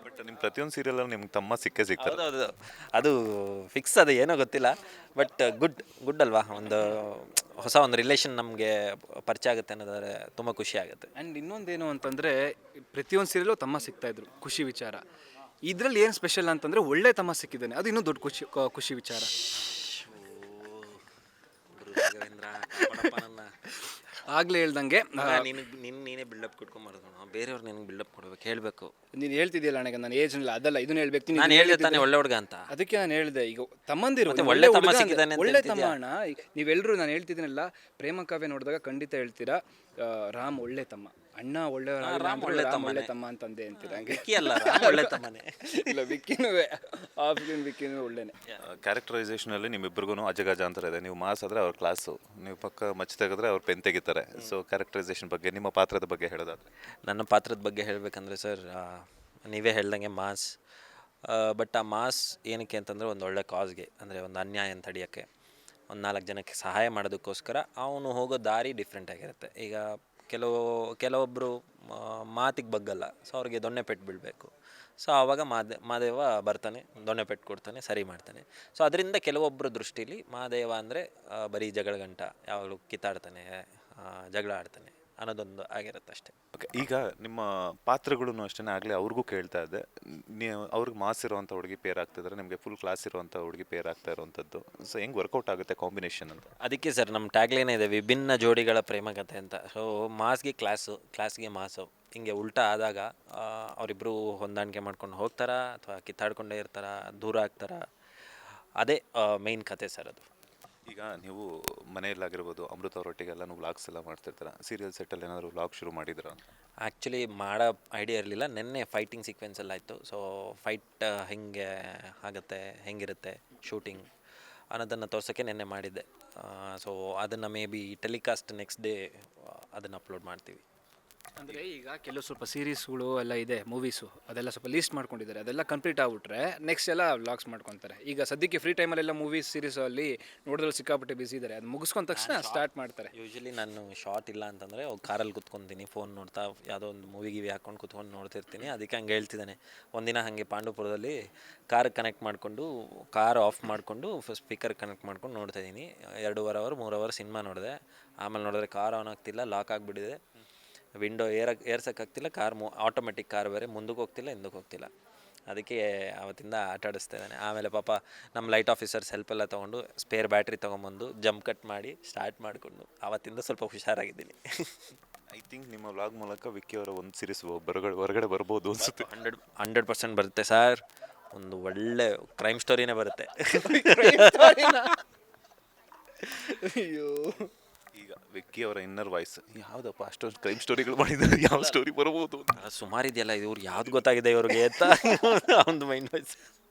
ಬಟ್ ನಿಮ್ಮ ಪ್ರತಿಯೊಂದು ಸೀರಿಯಲಲ್ಲಿ ನಿಮ್ಗೆ ತಮ್ಮ ಸಿಕ್ಕೇ ಸಿಗ್ತಾರೆ. ಹೌದೌದು, ಅದು ಫಿಕ್ಸ್, ಅದು ಏನೋ ಗೊತ್ತಿಲ್ಲ. ಬಟ್ ಗುಡ್ ಅಲ್ವಾ, ಹೊಸ ಒಂದು ರಿಲೇಷನ್ ನಮಗೆ ಪರಿಚಯ ಆಗುತ್ತೆ ಅನ್ನೋದಾದ್ರೆ ತುಂಬ ಖುಷಿ ಆಗುತ್ತೆ. ಆ್ಯಂಡ್ ಇನ್ನೊಂದೇನು ಅಂತಂದರೆ, ಪ್ರತಿಯೊಂದು ಸೀರಿಯಲ್ಲೂ ತಮ್ಮ ಸಿಗ್ತಾಯಿದ್ರು, ಖುಷಿ ವಿಚಾರ. ಇದರಲ್ಲಿ ಏನು ಸ್ಪೆಷಲ್ ಅಂತಂದರೆ ಒಳ್ಳೆ ತಮ್ಮ ಸಿಕ್ಕಿದ್ದಾನೆ, ಅದು ಇನ್ನೂ ದೊಡ್ಡ ಖುಷಿ ವಿಚಾರ. ಆಗಲೇ ಹೇಳ್ದಂಗೆ ನೀನೇ ಬಿಲ್ಡಪ್ ಕೊಟ್ಕೊಂಬಾರ್ದು, ಬೇರೆಯವ್ರು ನಿನಗೆ ಬಿಲ್ಡಪ್ ಕೊಡ್ಬೇಕು, ಹೇಳಬೇಕು. ನೀನು ಹೇಳ್ತಿದ್ಯಲ್ಲ ನನಗೆ, ನಾನು ಏಜ್ ಇಲ್ಲ ಅದಲ್ಲ, ಇದನ್ನ ಹೇಳ್ಬೇಕು. ನಾನು ಹೇಳಿದೆ ತಾನೇ ಒಳ್ಳೆ ಹುಡುಗ ಅಂತ, ಅದಕ್ಕೆ ನಾನು ಹೇಳಿದೆ. ಈಗ ತಮ್ಮಂದಿರು ಒಳ್ಳೆ ತಮ್ಮ ಸಿಕ್ಕಿದ್ದಾನೆ ಅಂತ ಒಳ್ಳೆ ತಮ್ಮ ಅಣ್ಣ. ನೀವೆಲ್ಲರೂ ನಾನು ಹೇಳ್ತಿದ್ದೀನಲ್ಲ, ಪ್ರೇಮ ಕಾವ್ಯ ನೋಡಿದಾಗ ಖಂಡಿತ ಹೇಳ್ತೀರಾ ರಾಮ್ ಒಳ್ಳೆ ತಮ್ಮ, ಅಣ್ಣ ಒಳ್ಳೆ ಒಳ್ಳೆ ತಮ್ಮ ಅಂತಂದೆ ಅಂತೀರ. ಹಂಗೆ ವಿಕ್ಕಿ ಅಲ್ಲ, ಒಳ್ಳೆ ತಮ್ಮನೇ. ಇಲ್ಲ, ವಿಕ್ಕಿನೂ ಆಫ್ಲೈನ್ ವಿಕ್ಕಿನೂ ಒಳ್ಳೆನೆ. ಕ್ಯಾರೆಕ್ಟರೈಸೇಷನಲ್ಲಿ ನಿಮ್ಮಿಬ್ಬರಿಗೂ ಅಜಗಜಾಂತರ ಇದೆ. ನೀವು ಮಾಸ್ ಆದರೆ ಅವ್ರ ಕ್ಲಾಸು, ನೀವು ಪಕ್ಕ ಮಚ್ಚ ತೆಗೆದ್ರೆ ಅವ್ರು ಪೆನ್ ತೆಗಿತಾರೆ. ಸೊ ಕ್ಯಾರೆಕ್ಟರೈಸೇಷನ್ ಬಗ್ಗೆ, ನಿಮ್ಮ ಪಾತ್ರದ ಬಗ್ಗೆ ಹೇಳೋದಾದ್ರೆ? ನನ್ನ ಪಾತ್ರದ ಬಗ್ಗೆ ಹೇಳಬೇಕಂದ್ರೆ ಸರ್, ನೀವೇ ಹೇಳ್ದಂಗೆ ಮಾಸ್. ಬಟ್ ಆ ಮಾಸ್ ಏನಕ್ಕೆ ಅಂತಂದರೆ ಒಂದು ಒಳ್ಳೆ ಕಾಸ್ಗೆ, ಅಂದರೆ ಒಂದು ಅನ್ಯಾಯ ತಡೆಯೋಕ್ಕೆ, ಒಂದು 4 ಜನಕ್ಕೆ ಸಹಾಯ ಮಾಡೋದಕ್ಕೋಸ್ಕರ ಅವನು ಹೋಗೋ ದಾರಿ ಡಿಫ್ರೆಂಟ್ ಆಗಿರುತ್ತೆ. ಈಗ ಕೆಲವೊಬ್ಬರು ಮಾತಿಗೆ ಬಗ್ಗಲ್ಲ, ಸೊ ಅವ್ರಿಗೆ ದೊಣ್ಣೆ ಪೆಟ್ಟು ಬೀಳಬೇಕು. ಸೊ ಆವಾಗ ಮಾದೇವ ಬರ್ತಾನೆ, ದೊಣ್ಣೆ ಪೆಟ್ಟು ಕೊಡ್ತಾನೆ, ಸರಿ ಮಾಡ್ತಾನೆ. ಸೊ ಅದರಿಂದ ಕೆಲವೊಬ್ಬರ ದೃಷ್ಟಿಲಿ ಮಾದೇವ ಅಂದರೆ ಬರೀ ಜಗಳಗಂಟ, ಯಾವಾಗಲೂ ಕಿತ್ತಾಡ್ತಾನೆ, ಜಗಳ ಆಡ್ತಾನೆ ಅನ್ನೋದೊಂದು ಆಗಿರುತ್ತೆ ಅಷ್ಟೇ. ಓಕೆ, ಈಗ ನಿಮ್ಮ ಪಾತ್ರಗಳೂ ಅಷ್ಟೇ. ಆಗಲೇ ಅವ್ರಿಗೂ ಕೇಳ್ತಾ ಇದ್ದೆ, ನೀವು ಅವ್ರಿಗೆ ಮಾಸ್ ಇರೋವಂಥ ಹುಡುಗಿ ಪೇರ್ ಆಗ್ತಿದ್ರೆ, ನಿಮಗೆ ಫುಲ್ ಕ್ಲಾಸ್ ಇರೋವಂಥ ಹುಡುಗಿ ಪೇರ್ ಆಗ್ತಾ ಇರೋವಂಥದ್ದು. ಸೊ ಹೆಂಗೆ ವರ್ಕೌಟ್ ಆಗುತ್ತೆ ಕಾಂಬಿನೇಷನ್ ಅಂತ? ಅದಕ್ಕೆ ಸರ್ ನಮ್ಮ ಟ್ಯಾಗ್ಲೈನೇ ಇದೆ, ವಿಭಿನ್ನ ಜೋಡಿಗಳ ಪ್ರೇಮಕಥೆ ಅಂತ. ಸೊ ಮಾಸ್ಗೆ ಕ್ಲಾಸ್ಗೆ ಮಾಸು, ಹಿಂಗೆ ಉಲ್ಟಾ ಆದಾಗ ಅವರಿಬ್ಬರು ಹೊಂದಾಣಿಕೆ ಮಾಡ್ಕೊಂಡು ಹೋಗ್ತಾರಾ ಅಥವಾ ಕಿತ್ತಾಡ್ಕೊಂಡೇ ಇರ್ತಾರಾ, ದೂರ ಆಗ್ತಾರಾ, ಅದೇ ಮೇಯ್ನ್ ಕತೆ ಸರ್ ಅದು. ಈಗ ನೀವು ಮನೆಯಲ್ಲಾಗಿರ್ಬೋದು, ಅಮೃತ ಅವರೊಟ್ಟಿಗೆಲ್ಲ ವ್ಲಾಗ್ಸ್ ಎಲ್ಲ ಮಾಡ್ತಿರ್ತಾರೆ, ಸೀರಿಯಲ್ ಸೆಟ್ಟಲ್ಲಿ ಏನಾದರೂ ವ್ಲಾಗ್ ಶುರು ಮಾಡಿದ್ರ? ಆ್ಯಕ್ಚುಲಿ ಮಾಡೋ ಐಡಿಯಾ ಇರಲಿಲ್ಲ. ನೆನ್ನೆ ಫೈಟಿಂಗ್ ಸೀಕ್ವೆನ್ಸಲ್ಲಿ ಆಯಿತು. ಸೊ ಫೈಟ್ ಹೆಂಗೆ ಆಗುತ್ತೆ, ಹೆಂಗಿರುತ್ತೆ ಶೂಟಿಂಗ್ ಅನ್ನೋದನ್ನು ತೋರ್ಸೋಕ್ಕೆ ನೆನ್ನೆ ಮಾಡಿದ್ದೆ. ಸೊ ಅದನ್ನು may be telecast next day ಅದನ್ನು ಅಪ್ಲೋಡ್ ಮಾಡ್ತೀವಿ. ಅಂದರೆ ಈಗ ಕೆಲವು ಸ್ವಲ್ಪ ಸೀರೀಸ್ಗಳು ಎಲ್ಲ ಇದೆ, ಮೂವೀಸು, ಅದೆಲ್ಲ ಸ್ವಲ್ಪ ಲೀಸ್ಟ್ ಮಾಡ್ಕೊಂಡಿದ್ದಾರೆ. ಅದೆಲ್ಲ ಕಂಪ್ಲೀಟ್ ಆಗ್ಬಿಟ್ರೆ ನೆಕ್ಸ್ಟ್ ಎಲ್ಲ ವ್ಲಾಗ್ಸ್ ಮಾಡ್ಕೊತಾರೆ. ಈಗ ಸದ್ಯಕ್ಕೆ ಫ್ರೀ ಟೈಮಲ್ಲೆಲ್ಲ ಮೂವೀಸ್ ಸೀರೀಸಲ್ಲಿ ನೋಡಿದ್ರೆ ಸಿಕ್ಕಾಪಟ್ಟೆ ಬಿಸಿ ಇದ್ದಾರೆ, ಅದು ಮುಗಿಸ್ಕೊಂಡ ತಕ್ಷಣ ಸ್ಟಾರ್ಟ್ ಮಾಡ್ತಾರೆ. ಯೂಶ್ವಲಿ ನಾನು ಶಾರ್ಟ್ ಇಲ್ಲ ಅಂತಂದರೆ ಕಾರಲ್ಲಿ ಕುತ್ಕೊತೀನಿ, ಫೋನ್ ನೋಡ್ತಾ ಯಾವುದೋ ಒಂದು ಮೂವಿ ಹಾಕ್ಕೊಂಡು ಕುತ್ಕೊಂಡು ನೋಡ್ತಿರ್ತೀನಿ. ಅದಕ್ಕೆ ಹಂಗೆ ಹೇಳ್ತಿದ್ದಾನೆ. ಒಂದಿನ ಹಾಗೆ ಪಾಂಡುಪುರದಲ್ಲಿ ಕಾರ್ ಕನೆಕ್ಟ್ ಮಾಡಿಕೊಂಡು, ಕಾರ್ ಆಫ್ ಮಾಡಿಕೊಂಡು ಸ್ಪೀಕರ್ ಕನೆಕ್ಟ್ ಮಾಡ್ಕೊಂಡು ನೋಡ್ತಾಯಿದ್ದೀನಿ. 2.5 ಅವರ್ 3 ಅವರ್ ಸಿನಿಮಾ ನೋಡಿದೆ. ಆಮೇಲೆ ನೋಡಿದ್ರೆ ಕಾರ್ ಆನ್ ಆಗ್ತಿಲ್ಲ, ಲಾಕ್ ಆಗಿಬಿಟ್ಟಿದೆ, ವಿಂಡೋ ಏರ್ಸೋಕ್ಕಾಗ್ತಿಲ್ಲ, ಆಟೋಮೆಟಿಕ್ ಕಾರ್ ಬೇರೆ, ಮುಂದಕ್ಕೆ ಹೋಗ್ತಿಲ್ಲ, ಹಿಂದಕ್ಕೆ ಹೋಗ್ತಿಲ್ಲ. ಅದಕ್ಕೆ ಅವತ್ತಿಂದ ಆಟ ಆಡಿಸ್ತಾ ಇದ್ದಾನೆ. ಆಮೇಲೆ ಪಾಪ ನಮ್ಮ ಲೈಟ್ ಆಫೀಸರ್ಸ್ ಹೆಲ್ಪ್ ಎಲ್ಲ ತೊಗೊಂಡು ಸ್ಪೇರ್ ಬ್ಯಾಟ್ರಿ ತೊಗೊಂಬಂದು ಜಂಪ್ ಕಟ್ ಮಾಡಿ ಸ್ಟಾರ್ಟ್ ಮಾಡಿಕೊಂಡು ಅವತ್ತಿಂದ ಸ್ವಲ್ಪ ಹುಷಾರಾಗಿದ್ದೀನಿ. ಐ ಥಿಂಕ್ ನಿಮ್ಮ ವ್ಲಾಗ್ ಮೂಲಕ ವಿಕ್ಕಿ ಅವರ ಒಂದು ಸೀರೀಸ್ ಹೊರಗಡೆ ಬರ್ಬೋದು ಅನ್ಸುತ್ತೆ. 100% ಬರುತ್ತೆ ಸರ್. ಒಂದು ಒಳ್ಳೆ ಕ್ರೈಮ್ ಸ್ಟೋರಿನೇ ಬರುತ್ತೆ. ಅಯ್ಯೋ, ಈಗ ವಿಕ್ಕಿ ಅವರ ಇನ್ನರ್ ವಾಯ್ಸ್ ಯಾವುದಪ್ಪ, ಅಷ್ಟೊಂದು ಕ್ರೈಮ್ ಸ್ಟೋರಿಗಳು ಮಾಡಿದ್ದಾರೆ, ಯಾವ ಸ್ಟೋರಿ ಬರ್ಬೋದು? ಸುಮಾರು ಇದೆಯಲ್ಲ, ಇವ್ರು ಯಾವ್ದು ಗೊತ್ತಾಗಿದೆ ಇವ್ರಿಗೆ ಅಂತ ಒಂದು ಮೈಂಡ್ ವಾಯ್ಸ್.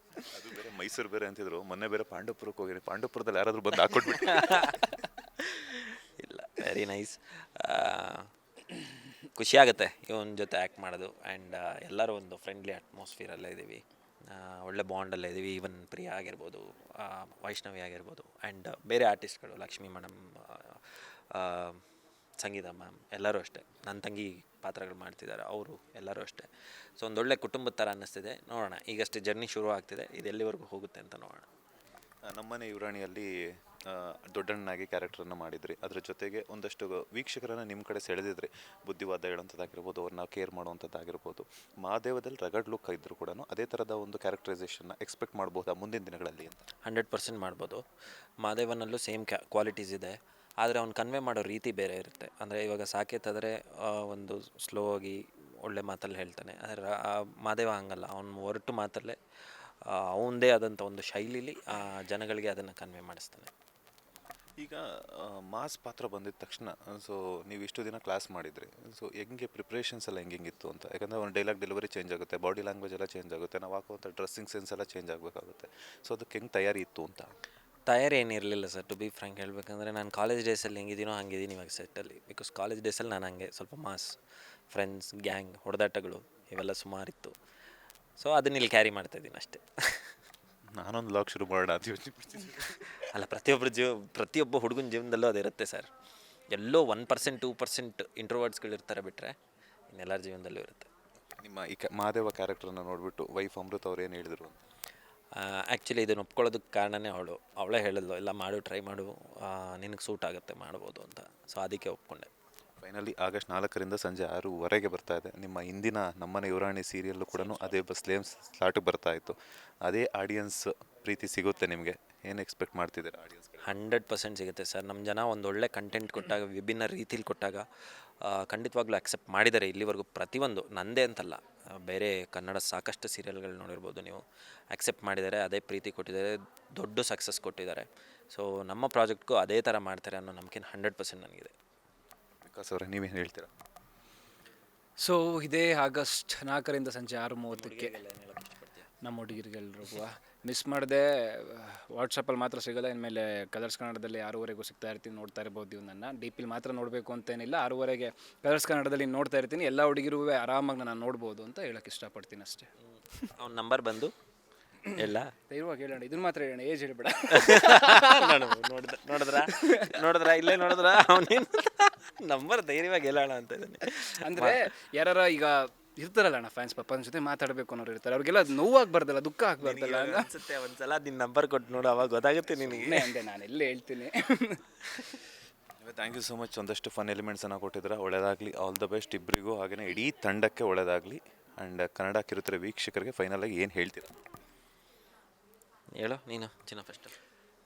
ಅದು ಬೇರೆ ಮೈಸೂರು ಬೇರೆ ಅಂತಿದ್ರು, ಮೊನ್ನೆ ಬೇರೆ ಪಾಂಡವಪುರಕ್ಕೆ ಹೋಗಿರಿ, ಪಾಂಡವಪುರದಲ್ಲಿ ಯಾರಾದರೂ ಬಂದು ಹಾಕೊಟ್ಬಿಟ್ಟು. ಇಲ್ಲ, ವೆರಿ ನೈಸ್. ಖುಷಿಯಾಗುತ್ತೆ ಇವನ ಜೊತೆ ಆ್ಯಕ್ಟ್ ಮಾಡೋದು. ಆ್ಯಂಡ್ ಎಲ್ಲರೂ ಒಂದು ಫ್ರೆಂಡ್ಲಿ ಅಟ್ಮಾಸ್ಫಿಯರಲ್ಲೇ ಇದ್ದೀವಿ, ಒಳ್ಳೆ ಬಾಂಡಲ್ಲೇ ಇದ್ದೀವಿ. ಈವನ್ ಪ್ರಿಯಾ ಆಗಿರ್ಬೋದು, ವೈಷ್ಣವಿ ಆಗಿರ್ಬೋದು, ಆ್ಯಂಡ್ ಬೇರೆ ಆರ್ಟಿಸ್ಟ್ಗಳು, ಲಕ್ಷ್ಮಿ ಮೇಡಮ್, ಸಂಗೀತ ಮ್ಯಾಮ್, ಎಲ್ಲರೂ ಅಷ್ಟೇ. ನನ್ನ ತಂಗಿ ಪಾತ್ರಗಳು ಮಾಡ್ತಿದ್ದಾರೆ, ಅವರು ಎಲ್ಲರೂ ಅಷ್ಟೇ. ಸೊ ಒಂದೊಳ್ಳೆ ಕುಟುಂಬದ ಥರ ಅನ್ನಿಸ್ತಿದೆ. ನೋಡೋಣ, ಈಗಷ್ಟೇ ಜರ್ನಿ ಶುರು ಆಗ್ತಿದೆ, ಇದು ಎಲ್ಲಿವರೆಗೂ ಹೋಗುತ್ತೆ ಅಂತ ನೋಡೋಣ. ನಮ್ಮನೆ ಯುವರಾಣಿಯಲ್ಲಿ ದೊಡ್ಡಣ್ಣನಾಗಿ ಕ್ಯಾರೆಕ್ಟರನ್ನು ಮಾಡಿದ್ರಿ, ಅದ್ರ ಜೊತೆಗೆ ಒಂದಷ್ಟು ವೀಕ್ಷಕರನ್ನು ನಿಮ್ಮ ಕಡೆ ಸೆಳೆದಿದ್ರಿ, ಬುದ್ಧಿವಾದ ಹೇಳೋಂಥದ್ದಾಗಿರ್ಬೋದು, ಅವ್ರನ್ನ ಕೇರ್ ಮಾಡುವಂಥದ್ದಾಗಿರ್ಬೋದು. ಮಹಾದೇವದಲ್ಲಿ ರಗಡ್ ಲುಕ್ ಇದ್ದರೂ ಕೂಡ ಅದೇ ಥರದ ಒಂದು ಕ್ಯಾರೆಕ್ಟರೈಸೇಷನ್ನ ಎಕ್ಸ್ಪೆಕ್ಟ್ ಮಾಡ್ಬೋದಾ ಮುಂದಿನ ದಿನಗಳಲ್ಲಿ ಅಂತ? 100% ಮಾಡ್ಬೋದು. ಮಹಾದೇವನಲ್ಲೂ ಸೇಮ್ ಕ್ವಾಲಿಟೀಸ್ ಇದೆ, ಆದರೆ ಅವ್ನು ಕನ್ವೆ ಮಾಡೋ ರೀತಿ ಬೇರೆ ಇರುತ್ತೆ. ಅಂದರೆ ಇವಾಗ ಸಾಕೇತ್ ಆದರೆ ಒಂದು ಸ್ಲೋ ಆಗಿ ಒಳ್ಳೆ ಮಾತಲ್ಲಿ ಹೇಳ್ತಾನೆ, ಆದರೆ ಮಹಾದೇವ ಹಂಗಲ್ಲ, ಅವನು ಹೊರಟು ಮಾತಲ್ಲೇ ಅವನದೇ ಆದಂಥ ಒಂದು ಶೈಲಿಲಿ ಜನಗಳಿಗೆ ಅದನ್ನು ಕನ್ವೆ ಮಾಡಿಸ್ತಾನೆ. ಈಗ ಮಾಸ್ ಪಾತ್ರ ಬಂದಿದ ತಕ್ಷಣ ಸೊ ನೀವು ಇಷ್ಟು ದಿನ ಕ್ಲಾಸ್ ಮಾಡಿದ್ರಿ, ಸೊ ಹೆಂಗೆ ಪ್ರಿಪ್ರೇಷನ್ಸ್ ಎಲ್ಲ ಹೆಂಗಿತ್ತು ಅಂತ? ಯಾಕಂದರೆ ಒಂದು ಡೈಲಾಗ್ ಡೆಲಿವರಿ ಚೇಂಜ್ ಆಗುತ್ತೆ, ಬಾಡಿ ಲ್ಯಾಂಗ್ವೇಜ್ ಎಲ್ಲ ಚೇಂಜ್ ಆಗುತ್ತೆ, ನಾವು ಹಾಕುವಂಥ ಡ್ರೆಸ್ಸಿಂಗ್ ಸೆನ್ಸ್ ಎಲ್ಲ ಚೇಂಜ್ ಆಗಬೇಕಾಗುತ್ತೆ. ಸೊ ಅದಕ್ಕೆ ಹೆಂಗೆ ತಯಾರಿ ಇತ್ತು ಅಂತ? ತಯಾರಿ ಏನಿರಲಿಲ್ಲ ಸರ್, ಟು ಬಿ ಫ್ರ್ಯಾಂಕ್ ಹೇಳಬೇಕಂದ್ರೆ ನಾನು ಕಾಲೇಜ್ ಡೇಸಲ್ಲಿ ಹೆಂಗಿದ್ದೀನೋ ಹಂಗಿದ್ದೀನಿ ಇವಾಗ ಸೆಟ್ಟಲ್ಲಿ. ಬಿಕಾಸ್ ಕಾಲೇಜ್ ಡೇಸಲ್ಲಿ ನಾನು ಹಂಗೆ ಸ್ವಲ್ಪ ಮಾಸ್, ಫ್ರೆಂಡ್ಸ್, ಗ್ಯಾಂಗ್, ಹೊಡೆದಾಟಗಳು ಇವೆಲ್ಲ ಸುಮಾರಿತ್ತು. ಸೊ ಅದನ್ನ ಇಲ್ಲಿ ಕ್ಯಾರಿ ಮಾಡ್ತಾಯಿದ್ದೀನಿ ಅಷ್ಟೇ. ನಾನೊಂದು ಲಾಗ್ ಶುರು ಮಾಡೋಣ ಅಂತ ಯೋಚನೆ ಮಾಡ್ತೀನಿ. ಅಲ್ಲ, ಪ್ರತಿಯೊಬ್ಬ ಹುಡುಗನ ಜೀವನದಲ್ಲೂ ಅದಿರುತ್ತೆ ಸರ್. ಎಲ್ಲೋ 1% 2% ಇಂಟ್ರೋವರ್ಟ್ಸ್ಗಳಿರ್ತಾರೆ, ಬಿಟ್ಟರೆ ಇನ್ನೆಲ್ಲರ ಜೀವನದಲ್ಲೂ ಇರುತ್ತೆ. ನಿಮ್ಮ ಈ ಮಹಾದೇವ ಕ್ಯಾರೆಕ್ಟರನ್ನು ನೋಡಿಬಿಟ್ಟು ವೈಫ್ ಅಮೃತ ಅವ್ರು ಏನು ಹೇಳಿದರು ಅಂತ? ಆ್ಯಕ್ಚುಲಿ ಇದನ್ನು ಒಪ್ಕೊಳ್ಳೋದಕ್ಕೆ ಕಾರಣನೇ ಅವಳೇ ಹೇಳಿದ್ಲು, ಎಲ್ಲ ಮಾಡು, ಟ್ರೈ ಮಾಡು, ನಿನಗೆ ಸೂಟ್ ಆಗುತ್ತೆ, ಮಾಡ್ಬೋದು ಅಂತ. ಸೊ ಅದಕ್ಕೆ ಒಪ್ಕೊಂಡೆ. ಫೈನಲಿ ಆಗಸ್ಟ್ 4ರಿಂದ ಸಂಜೆ 6:00 ಬರ್ತಾ ಇದೆ. ನಿಮ್ಮ ಹಿಂದಿನ ನಮ್ಮನೆ ಯುವರಾಣಿ ಸೀರಿಯಲ್ಲು ಕೂಡ ಅದೇ ಸ್ಲೇಮ್ ಸ್ಲಾಟಿಗೆ ಬರ್ತಾ ಇತ್ತು. ಅದೇ ಆಡಿಯನ್ಸ್ ಪ್ರೀತಿ ಸಿಗುತ್ತೆ ನಿಮಗೆ? ಏನು ಎಕ್ಸ್ಪೆಕ್ಟ್ ಮಾಡ್ತಿದ್ದೀರಾ ಆಡಿಯನ್ಸ್? 100% ಸಿಗುತ್ತೆ ಸರ್. ನಮ್ಮ ಜನ ಒಂದು ಒಳ್ಳೆ ಕಂಟೆಂಟ್ ಕೊಟ್ಟಾಗ, ವಿಭಿನ್ನ ರೀತಿಲಿ ಕೊಟ್ಟಾಗ ಖಂಡಿತವಾಗ್ಲೂ ಅಕ್ಸೆಪ್ಟ್ ಮಾಡಿದ್ದಾರೆ. ಇಲ್ಲಿವರೆಗೂ ಪ್ರತಿಯೊಂದು, ನಂದೇ ಅಂತಲ್ಲ, ಬೇರೆ ಕನ್ನಡ ಸಾಕಷ್ಟು ಸೀರಿಯಲ್ಗಳು ನೋಡಿರ್ಬೋದು ನೀವು, ಅಕ್ಸೆಪ್ಟ್ ಮಾಡಿದ್ದಾರೆ, ಅದೇ ಪ್ರೀತಿ ಕೊಟ್ಟಿದ್ದಾರೆ, ದೊಡ್ಡ ಸಕ್ಸಸ್ ಕೊಟ್ಟಿದ್ದಾರೆ. ಸೊ ನಮ್ಮ ಪ್ರಾಜೆಕ್ಟ್ಗೂ ಅದೇ ಥರ ಮಾಡ್ತಾರೆ ಅನ್ನೋ ನಂಬಿಕೆ 100% ನನಗಿದೆ. ವಿಕಾಸ್ ಅವರೇ, ನೀವೇನು ಹೇಳ್ತೀರಾ? ಸೊ ಇದೇ ಆಗಸ್ಟ್ 4ರಿಂದ ಸಂಜೆ 6:30ಕ್ಕೆ ನಮ್ಮ ಹುಡುಗಿರಿಗೆಲ್ರಿಗೂ ಮಿಸ್ ಮಾಡಿದೆ. ವಾಟ್ಸಪ್ಪಲ್ಲಿ ಮಾತ್ರ ಸಿಗೋಲ್ಲ, ಇನ್ಮೇಲೆ ಕಲರ್ಸ್ ಕನ್ನಡದಲ್ಲಿ 6:30 ಸಿಗ್ತಾ ಇರ್ತೀನಿ, ನೋಡ್ತಾ ಇರ್ಬೋದು. ನೀವು ನನ್ನ ಡಿ ಪಿಲಿ ಮಾತ್ರ ನೋಡಬೇಕು ಅಂತೇನಿಲ್ಲ, 6:30 ಕಲರ್ಸ್ ಕನ್ನಡದಲ್ಲಿ ನೋಡ್ತಾ ಇರ್ತೀನಿ. ಎಲ್ಲ ಹುಡುಗಿರೂ ಆರಾಮಾಗಿ ನಾನು ನೋಡ್ಬೋದು ಅಂತ ಹೇಳೋಕ್ಕೆ ಇಷ್ಟಪಡ್ತೀನಿ ಅಷ್ಟೇ. ಅವ್ನ ನಂಬರ್ ಬಂದು ಎಲ್ಲ ಧೈರ್ಯವಾಗಿ ಹೇಳೋಣ, ಇದನ್ನು ಮಾತ್ರ ಹೇಳೋಣ, ಏಜ್ ಹೇಳ್ಬೇಡ. ನೋಡಿದ್ರ ಇಲ್ಲೇ ನೋಡಿದ್ರ ಅವನೇನು ನಂಬರ್ ಧೈರ್ಯವಾಗಿ ಹೇಳೋಣ ಅಂತ ಇದ್ದಾನೆ. ಅಂದರೆ ಯಾರ ಈಗ ಇರ್ತಾರಲ್ಲ ಅಣ್ಣ ಫ್ಯಾನ್ಸ್, ಪಾಪ ಜೊತೆ ಮಾತಾಡಬೇಕು ಅನ್ನೋರು ಇರ್ತಾರೆ, ಅವ್ರಿಗೆಲ್ಲ ನೋವಾಗಬಾರ್ದಲ್ಲ, ದುಃಖ ಆಗ್ಬಾರ್ದಲ್ಲ ಅನ್ಸುತ್ತೆ. ಒಂದ್ಸಲ ನಿನ್ನ ನಂಬರ್ ಕೊಟ್ಟು ನೋಡು, ಅವಾಗ ಗೊತ್ತಾಗುತ್ತೆ ನಿನಗೆ ಅಂದೆ. ನಾನು ಎಲ್ಲೇ ಹೇಳ್ತೀನಿ. Thank you so much. ಒಂದಷ್ಟು ಫನ್ ಎಲಿಮೆಂಟ್ಸನ್ನು ಕೊಟ್ಟಿದ್ದೀರಾ, ಒಳ್ಳೆಯದಾಗಲಿ, ಆಲ್ ದ ಬೆಸ್ಟ್ ಇಬ್ಬರಿಗೂ, ಹಾಗೆಯೇ ಇಡೀ ತಂಡಕ್ಕೆ ಒಳ್ಳೆಯದಾಗಲಿ. ಆ್ಯಂಡ್ ಕನ್ನಡ ಕಿರುತೆರೆ ವೀಕ್ಷಕರಿಗೆ ಫೈನಲಾಗಿ ಏನು ಹೇಳ್ತೀರಾ? ಹೇಳೋ ನೀನು ಚಿನ್ನ ಫಸ್ಟ್.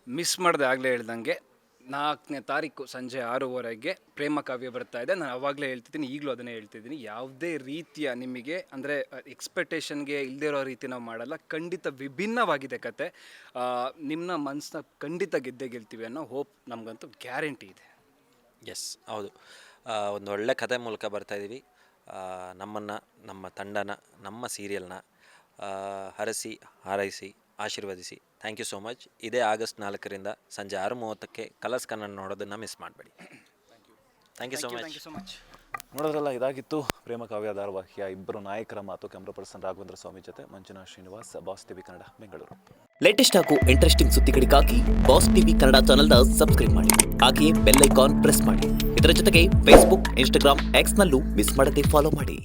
ಮಿಸ್ ಮಾಡಿದೆ, ಆಗಲೇ ಹೇಳ್ದಂಗೆ 4ನೇ ತಾರೀಕು ಸಂಜೆ 6:30ಗೆ ಪ್ರೇಮ ಕಾವ್ಯ ಬರ್ತಾ ಇದೆ. ನಾನು ಅವಾಗಲೇ ಹೇಳ್ತಿದ್ದೀನಿ, ಈಗಲೂ ಅದನ್ನೇ ಹೇಳ್ತಿದ್ದೀನಿ. ಯಾವುದೇ ರೀತಿಯ ನಿಮಗೆ ಅಂದರೆ ಎಕ್ಸ್ಪೆಕ್ಟೇಷನ್ಗೆ ಇಲ್ಲದೇ ಇರೋ ರೀತಿ ನಾವು ಮಾಡಲ್ಲ. ಖಂಡಿತ ವಿಭಿನ್ನವಾಗಿದೆ ಕತೆ. ನಿಮ್ಮ ಮನಸ್ಸನ್ನ ಖಂಡಿತ ಗೆದ್ದೇ ಗೆಲ್ತೀವಿ ಅನ್ನೋ ಹೋಪ್ ನಮಗಂತೂ ಗ್ಯಾರಂಟಿ ಇದೆ. ಎಸ್, ಹೌದು. ಒಂದು ಒಳ್ಳೆ ಕತೆ ಮೂಲಕ ಬರ್ತಾಯಿದ್ದೀವಿ. ನಮ್ಮನ್ನು, ನಮ್ಮ ತಂಡನ, ನಮ್ಮ ಸೀರಿಯಲ್ನ ಹರಸಿ, ಹಾರೈಸಿ, ಆಶೀರ್ವದಿಸಿ. Thank you so much. ಇದೇ ಆಗಸ್ಟ್ 4ರಿಂದ ಸಂಜೆ 6:30ಕ್ಕೆ ಕಲರ್ಸ್ ಕನ್ನಡ ನೋಡೋದನ್ನು ಮಿಸ್ ಮಾಡಬೇಡಿ. Thank you so much. ನೋಡೋದ್ರಲ್ಲ, ಇದಾಗಿತ್ತು ಪ್ರೇಮ ಕಾವ್ಯ ಧಾರಾವಾಹಿಯ ಇಬ್ಬರು ನಾಯಕರ ಮಾತು. ಕ್ಯಾಮ್ರಾ ಪರ್ಸನ್ ರಾಘವೇಂದ್ರ ಸ್ವಾಮಿ ಜೊತೆ Manjunath Srinivas, boss TV Kannada, Bengaluru. Latest ಹಾಗೂ ಇಂಟ್ರೆಸ್ಟಿಂಗ್ ಸುದ್ದಿಗಳಿಗಾಗಿ ಬಾಸ್ ಟಿವಿ ಕನ್ನಡ ಚಾನೆಲ್ನ ಸಬ್ಸ್ಕ್ರೈಬ್ ಮಾಡಿ, ಹಾಗೆಯೇ ಬೆಲ್ ಐಕಾನ್ ಪ್ರೆಸ್ ಮಾಡಿ. ಇದರ ಜೊತೆಗೆ ಫೇಸ್ಬುಕ್, ಇನ್ಸ್ಟಾಗ್ರಾಮ್, ಎಕ್ಸ್ನಲ್ಲೂ ಮಿಸ್ ಮಾಡದೆ ಫಾಲೋ ಮಾಡಿ.